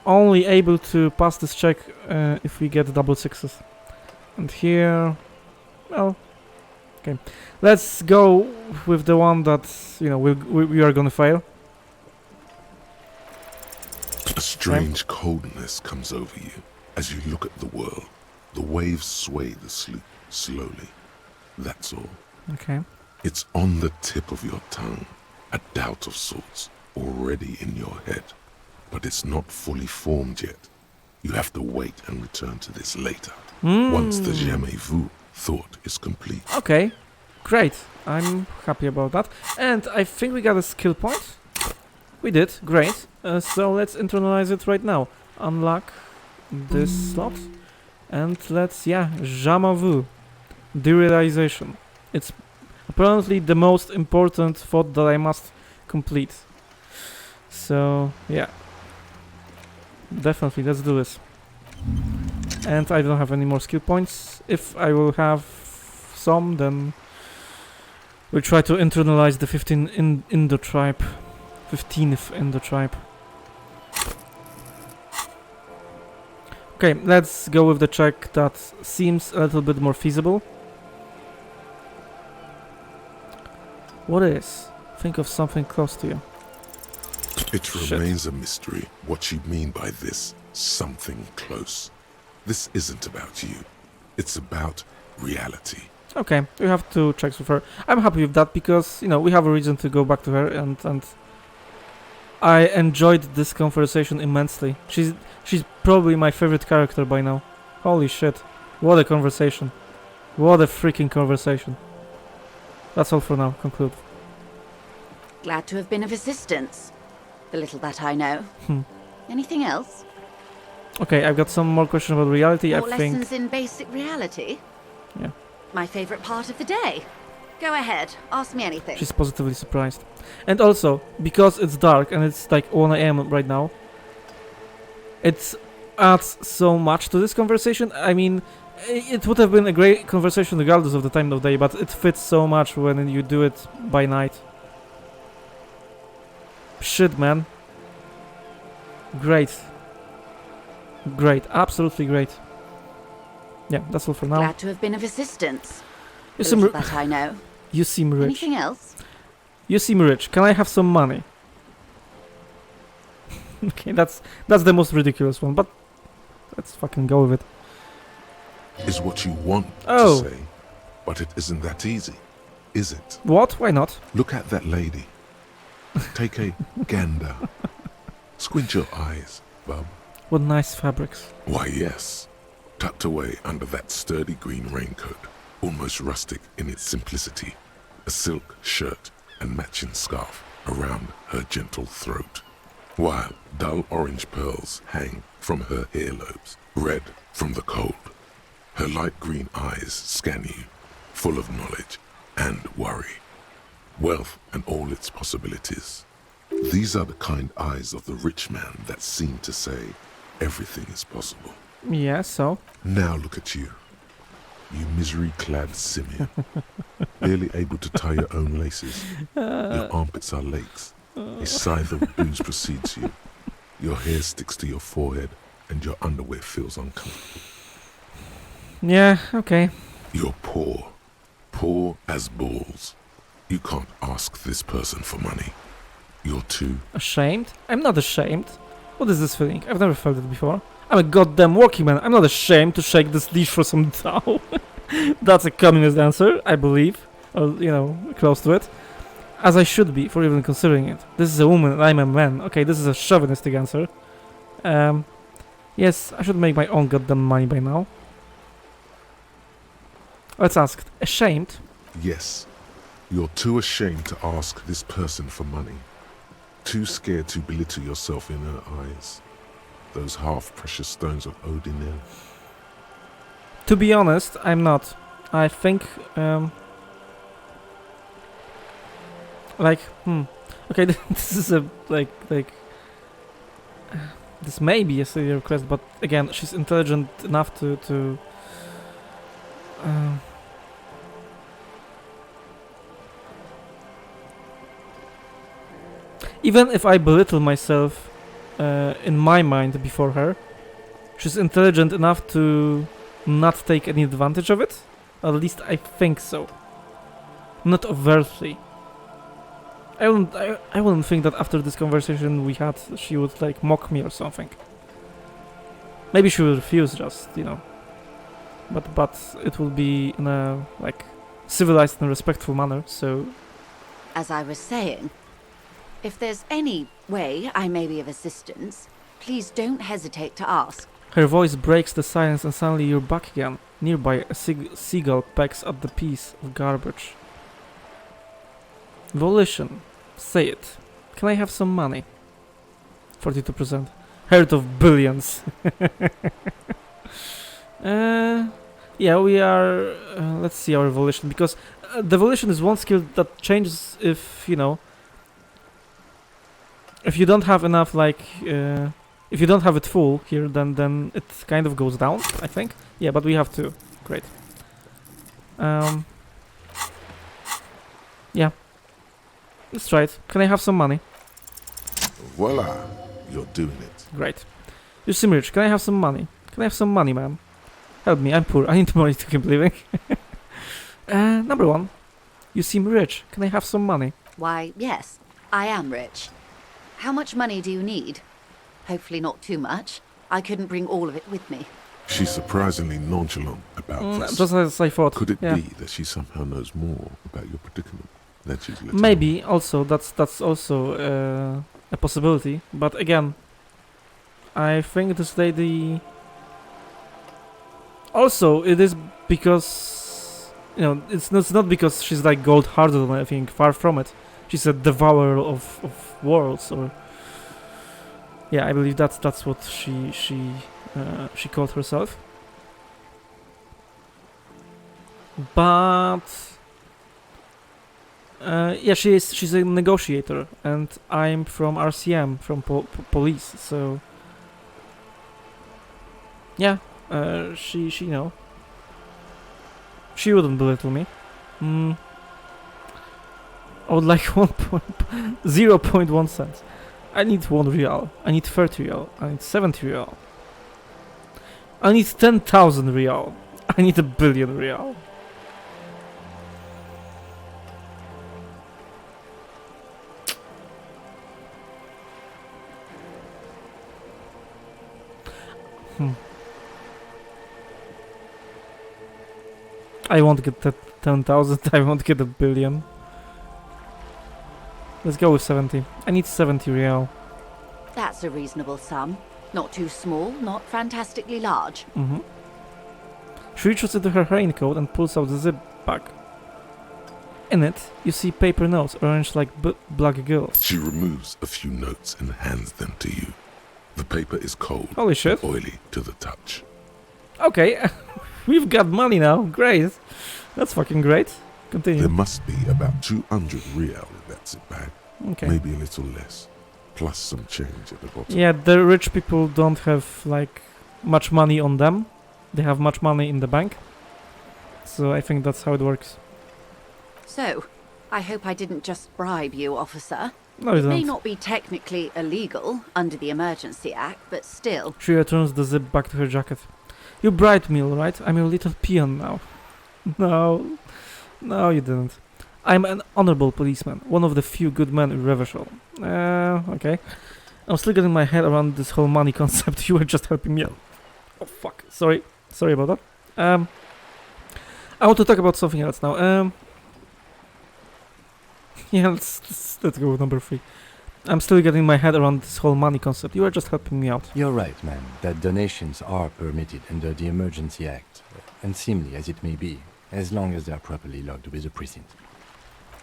only able to pass this check if we get double sixes. And here... Well... Okay. Let's go with the one that, you know, we are gonna fail. A strange coldness comes over you as you look at the world. The waves sway the sloop slowly. That's all. Okay. It's on the tip of your tongue, a doubt of sorts, already in your head. But it's not fully formed yet. You have to wait and return to this later, once the jamais vu thought is complete. Okay, great. I'm happy about that. And I think we got a skill point. We did, great. So let's internalize it right now. Unlock this slot. And let's, jamais vu. Derealization. It's apparently the most important thought that I must complete. So, yeah. Definitely, let's do this. And I don't have any more skill points. If I will have some, then we'll try to internalize the 15 in the tribe. 15th in the tribe. Okay, let's go with the check that seems a little bit more feasible. What is? Think of something close to you. It Shit. remains a mystery what you mean by this something close. This isn't about you. It's about reality. Okay, we have 2 checks with her. I'm happy with that because, you know, we have a reason to go back to her and I enjoyed this conversation immensely. She's probably my favorite character by now. Holy shit. What a conversation. What a freaking conversation. That's all for now. Conclude. Glad to have been of assistance. The little that I know. Hmm. Anything else? Okay, I've got some more questions about reality, More I think. lessons in basic reality? Yeah. My favorite part of the day. Go ahead, ask me anything. She's positively surprised. And also, because it's dark and it's like 1 AM right now, it adds so much to this conversation. I mean, it would have been a great conversation regardless of the time of day, but it fits so much when you do it by night. Shit, man. Great. Great. Absolutely great. Yeah, that's all for now. Glad to have been of assistance. You The seem, little that I know. you seem rich. Anything else? You seem rich. Can I have some money? Okay, that's the most ridiculous one, but let's fucking go with it. Is what you want Oh. to say, but it isn't that easy, is it? What? Why not? Look at that lady. Take a gander. Squint your eyes, bub. What nice fabrics. Why, yes. Tucked away under that sturdy green raincoat, almost rustic in its simplicity, a silk shirt and matching scarf around her gentle throat, while dull orange pearls hang from her earlobes, red from the cold. Her light green eyes scan you, full of knowledge and worry, wealth and all its possibilities. These are the kind eyes of the rich man that seem to say everything is possible. Yeah, so? Now look at you, you misery-clad simian, barely able to tie your own laces. Your armpits are lakes. A scythe of booze precedes you. Your hair sticks to your forehead, and your underwear feels uncomfortable. Yeah, okay. You're poor as balls. You can't ask this person for money. You're too... Ashamed? I'm not ashamed. What is this feeling? I've never felt it before. I'm a goddamn working man. I'm not ashamed to shake this leash for some dough. That's a communist answer, I believe. Or, you know, close to it. As I should be, for even considering it. This is a woman and I'm a man. Okay, this is a chauvinistic answer. Yes, I should make my own goddamn money by now. Let's ask. Ashamed? Yes, you're too ashamed to ask this person for money. Too scared to belittle yourself in her eyes. Those half-precious stones of Odinel. To be honest, I'm not. I think, okay, this is a, this may be a silly request, but again, she's intelligent enough to even if I belittle myself in my mind before her, she's intelligent enough to not take any advantage of it. At least I think so. Not overtly. I wouldn't think that after this conversation we had, she would like mock me or something. Maybe she will refuse, just, you know. But it will be in a like civilized and respectful manner. So, As I was saying, if there's any way I may be of assistance, please don't hesitate to ask. her voice breaks the silence, and suddenly you're back again. Nearby, a seagull pecks at the piece of garbage. Volition. Say it. Can I have some money? 42%. Heard of billions. Yeah, we are... let's see our volition, because the volition is one skill that changes if, you know... If you don't have enough, like... if you don't have it full here, then it kind of goes down, I think. Yeah, but we have two. Great. Yeah. Let's try it. Can I have some money? Voila, you're doing it. Great. You seem rich. Can I have some money? Can I have some money, ma'am? Help me, I'm poor. I need money to keep living. Number 1. You seem rich. Can I have some money? Why, yes, I am rich. How much money do you need? Hopefully not too much. I couldn't bring all of it with me. She's surprisingly nonchalant about this. Just as I thought. Could it yeah. be that she somehow knows more about your predicament than she's letting Maybe. Also, that's also a possibility. But again, I think this lady. Also, it is because it's not because she's like gold-hearted or anything. Far from it. She's a devourer of worlds, or yeah, I believe that's what she called herself. But yeah, she's a negotiator, and I'm from RCM, from police. So yeah, she she wouldn't belittle me. I would like 0.1 cents. I need 1 real. I need 30 real. I need 70 real. I need 10,000 real. I need 1 billion real. I won't get that 10,000. I won't get 1 billion. Let's go with 70. I need 70 real. That's a reasonable sum. Not too small, not fantastically large. She reaches into her raincoat and pulls out the zip bag. In it, you see paper notes arranged like black girls. She removes a few notes and hands them to you. The paper is cold Holy shit. and oily to the touch. Okay, we've got money now. Great. That's fucking great. Continue. There must be about 200 real in that zip bag. Okay. Maybe a little less. Plus some change at the bottom. Yeah, the rich people don't have like much money on them. They have much money in the bank. So I think that's how it works. So, I hope I didn't just bribe you, officer. No, you It may don't. not be technically illegal under the Emergency Act, but still. She returns the zip back to her jacket. You bribed me, alright? I'm your little peon now. No, you didn't. I'm an honorable policeman, one of the few good men in Revachol. Okay. I'm still getting my head around this whole money concept. You were just helping me out. Oh, fuck. Sorry about that. I want to talk about something else now. Yeah, let's go with number 3. I'm still getting my head around this whole money concept. You are just helping me out. You're right, man, that donations are permitted under the Emergency Act, unseemly as it may be, as long as they are properly logged with the precinct.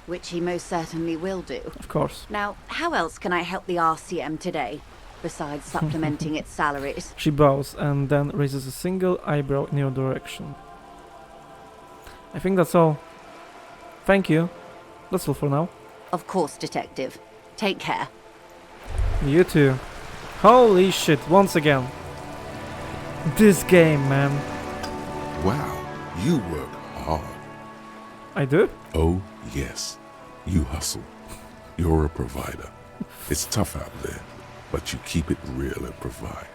Which he most certainly will do. Of course. Now, how else can I help the RCM today, besides supplementing its salaries? She bows and then raises a single eyebrow in your direction. I think that's all. Thank you. That's all for now. Of course, Detective. Take care. You too. Holy shit, once again. This game, man. Wow, you work hard. I do? Oh, yes. You hustle. You're a provider. It's tough out there, but you keep it real and provide.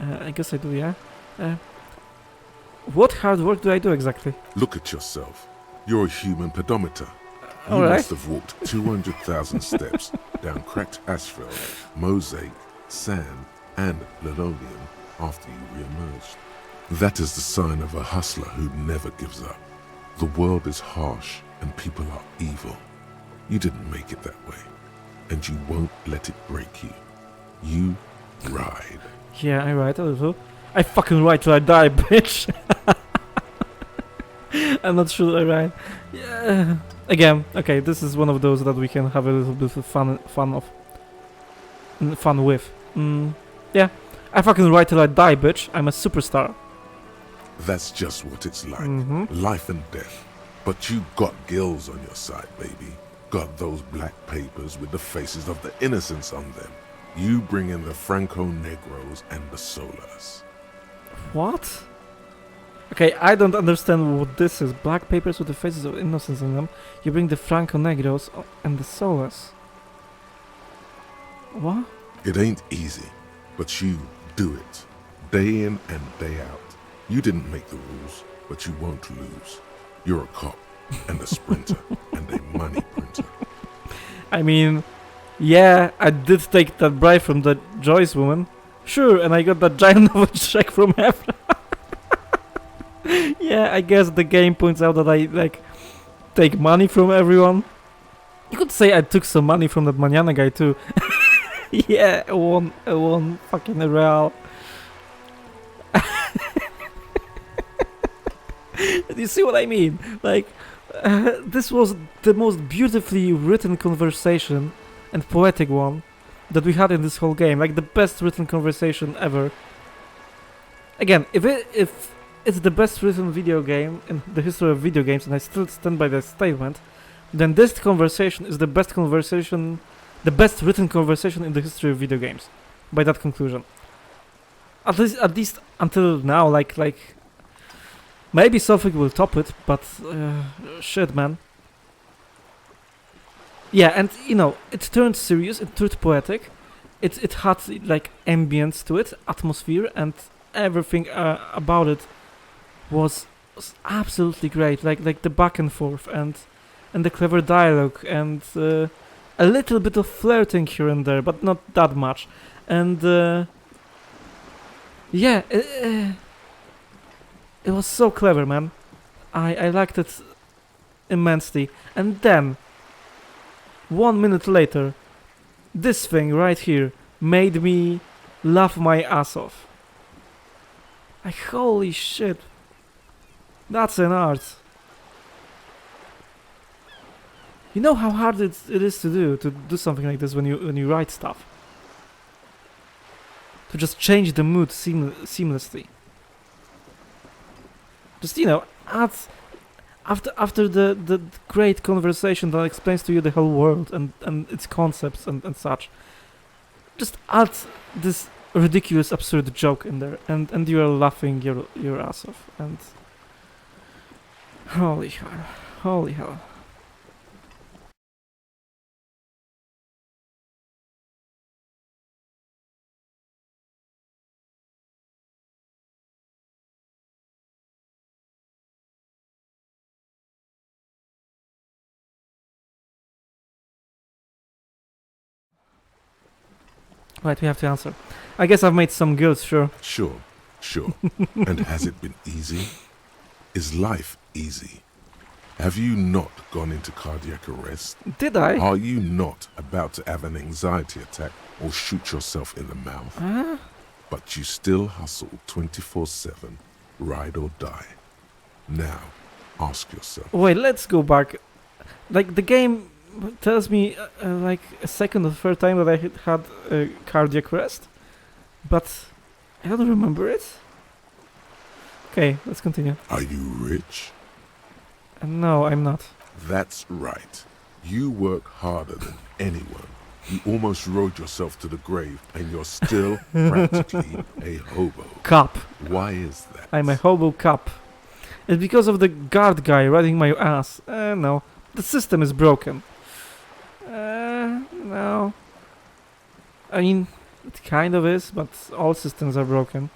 I guess I do, yeah. What hard work do I do exactly? Look at yourself. You're a human pedometer. You Alright. must have walked 200,000 steps down cracked asphalt, mosaic, sand, and linoleum after you re-emerged. That is the sign of a hustler who never gives up. The world is harsh and people are evil. You didn't make it that way, and you won't let it break you. You ride. Yeah, I ride a little. I fucking ride till I die, bitch. I'm not sure I ride. Yeah. Again, okay, this is one of those that we can have a little bit of fun with. Yeah, I fucking ride till I die, bitch. I'm a superstar. That's just what it's like. Mm-hmm. Life and death. But you got gills on your side, baby. Got those black papers with the faces of the innocents on them. You bring in the Franco-Negros and the Solas. What? Okay, I don't understand what this is. Black papers with the faces of innocents on them. You bring the Franco-Negros and the Solas. What? It ain't easy, but you do it. day in and day out. You didn't make the rules, but you won't lose. You're a cop and a sprinter and a money printer. I mean, yeah, I did take that bribe from the Joyce woman. Sure, and I got that giant novel check from Hefra. Yeah, I guess the game points out that I, like, take money from everyone. You could say I took some money from that Manana guy too. Yeah, I won fucking real. You see what I mean? Like, this was the most beautifully written conversation and poetic one that we had in this whole game. Like, the best written conversation ever. Again, if it's the best written video game in the history of video games, and I still stand by that statement, then this conversation is the best written conversation in the history of video games. By that conclusion, at least until now, like maybe something will top it, but shit, man. Yeah, and you know, it turned serious, it turned poetic, it had like ambience to it, atmosphere, and everything about it was absolutely great. Like the back and forth and the clever dialogue and a little bit of flirting here and there, but not that much. And yeah, it was so clever, man. I liked it immensely. And then 1 minute later, this thing right here made me laugh my ass off. Like, holy shit, that's an art. You know how hard it is to do something like this when you write stuff. To just change the mood seamlessly. Just, you know, after the great conversation that explains to you the whole world and its concepts and such, just add this ridiculous, absurd joke in there, and you are laughing your ass off. And holy hell. Right, we have to answer. I guess I've made some guilds, sure. Sure. And has it been easy? Is life easy? Have you not gone into cardiac arrest? Did I? Are you not about to have an anxiety attack or shoot yourself in the mouth? But you still hustle 24/7, ride or die. Now, ask yourself. Wait, let's go back. Like, the game tells me like a second or third time that I had a cardiac arrest, but I don't remember it. Okay, let's continue. Are you rich? No, I'm not. That's right. You work harder than anyone. You almost rode yourself to the grave and you're still practically a hobo. Cop. Why is that? I'm a hobo cop. It's because of the guard guy riding my ass. No. The system is broken. No. I mean, it kind of is, but all systems are broken.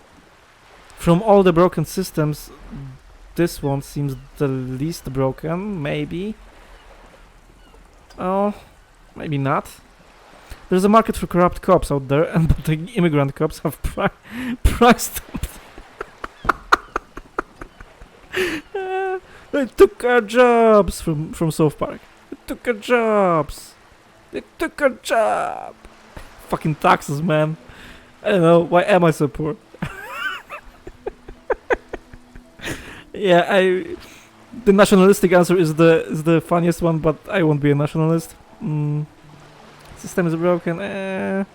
From all the broken systems, this one seems the least broken, maybe. Oh, maybe not. There's a market for corrupt cops out there, and but the immigrant cops have priced them. They took our jobs from South Park. They took our jobs. They took our job. Fucking taxes, man. I don't know, why am I so poor? Yeah, the nationalistic answer is the funniest one, but I won't be a nationalist. System is broken. Right.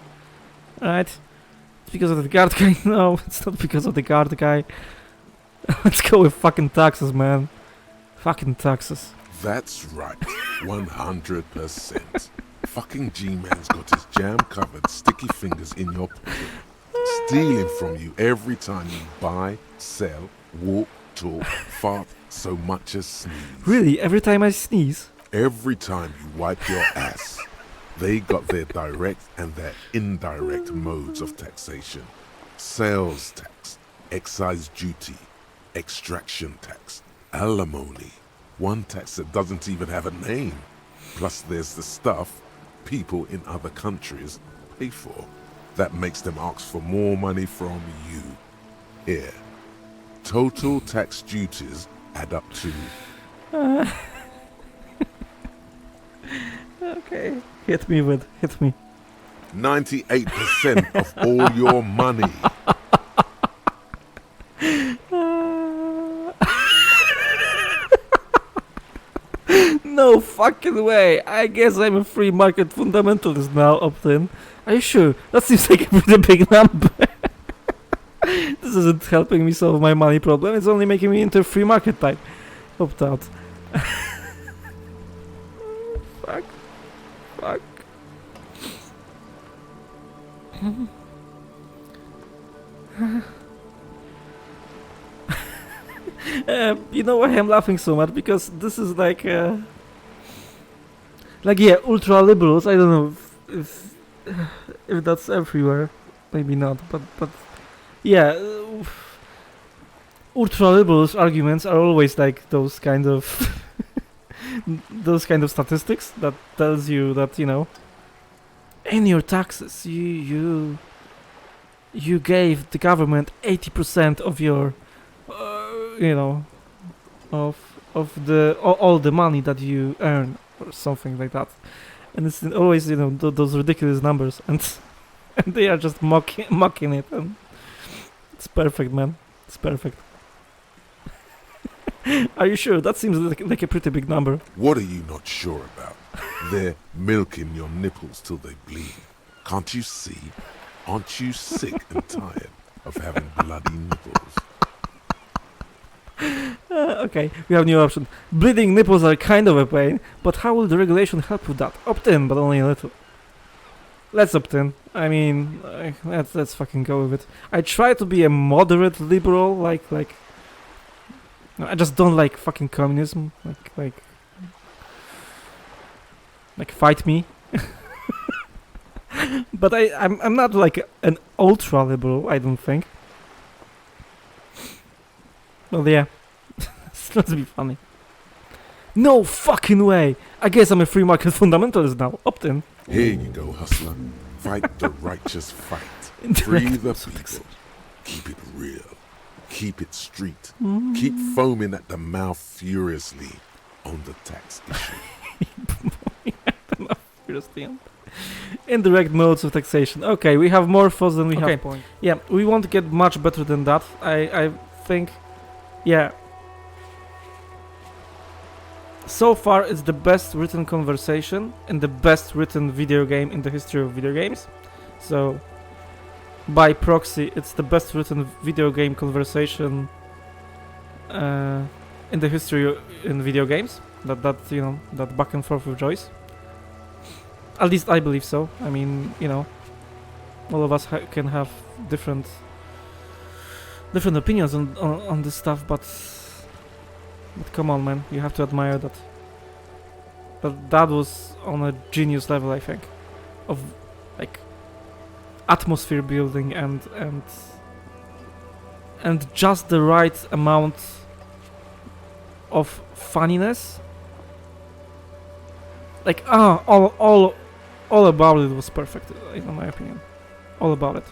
It's because of the guard guy. No, it's not because of the guard guy. Let's go with fucking taxes, man. Fucking taxes. That's right. 100%. Fucking G-Man's got his jam-covered sticky fingers in your pocket, stealing from you every time you buy, sell, walk, talk, fart, so much as sneeze. Really? Every time I sneeze? Every time you wipe your ass. They got their direct and their indirect modes of taxation. sales tax, excise duty, extraction tax, alimony, one tax that doesn't even have a name. Plus there's the stuff people in other countries pay for. That makes them ask for more money from you. Here, total tax duties add up to... Okay, hit me. 98% of all your money. No fucking way. I guess I'm a free market fundamentalist now, Optin. Are you sure? That seems like a pretty big number. This isn't helping me solve my money problem. It's only making me into a free market type. Opt out. Fuck. You know why I'm laughing so much? Because this is like yeah, ultra liberals. I don't know if that's everywhere. Maybe not, but yeah, ultra liberals arguments are always like those kind of statistics that tells you that, you know, in your taxes you gave the government 80% of your you know, of the all the money that you earn or something like that, and it's always, you know, those ridiculous numbers, and they are just mocking it, and it's perfect, man. It's perfect. Are you sure? That seems like a pretty big number. What are you not sure about? They're milking your nipples till they bleed. Can't you see? Aren't you sick and tired of having bloody nipples? Okay, we have a new option. Bleeding nipples are kind of a pain, but how will the regulation help with that? Opt in, but only a little. Let's opt in. I mean, let's fucking go with it. I try to be a moderate liberal, like I just don't like fucking communism. Like fight me. But I'm not like an ultra liberal, I don't think. Well, yeah. It's not to be funny. No fucking way! I guess I'm a free market fundamentalist now. Opt in. Here you go, hustler. Fight the righteous fight. Free the people. Keep it real. Keep it street. Keep foaming at the mouth furiously on the tax issue. Indirect modes of taxation. Okay, we have more fuzz than we have point. Yeah, we won't get much better than that. I think, yeah. So far, it's the best written conversation and the best written video game in the history of video games. So, by proxy, it's the best written video game conversation in the history in video games. That you know, that back and forth with Joyce. At least I believe so. I mean, you know, all of us can have different opinions on this stuff, but come on, man, you have to admire that. That was on a genius level, I think, of like atmosphere building and just the right amount of funniness. Like all about it was perfect, in my opinion. All about it.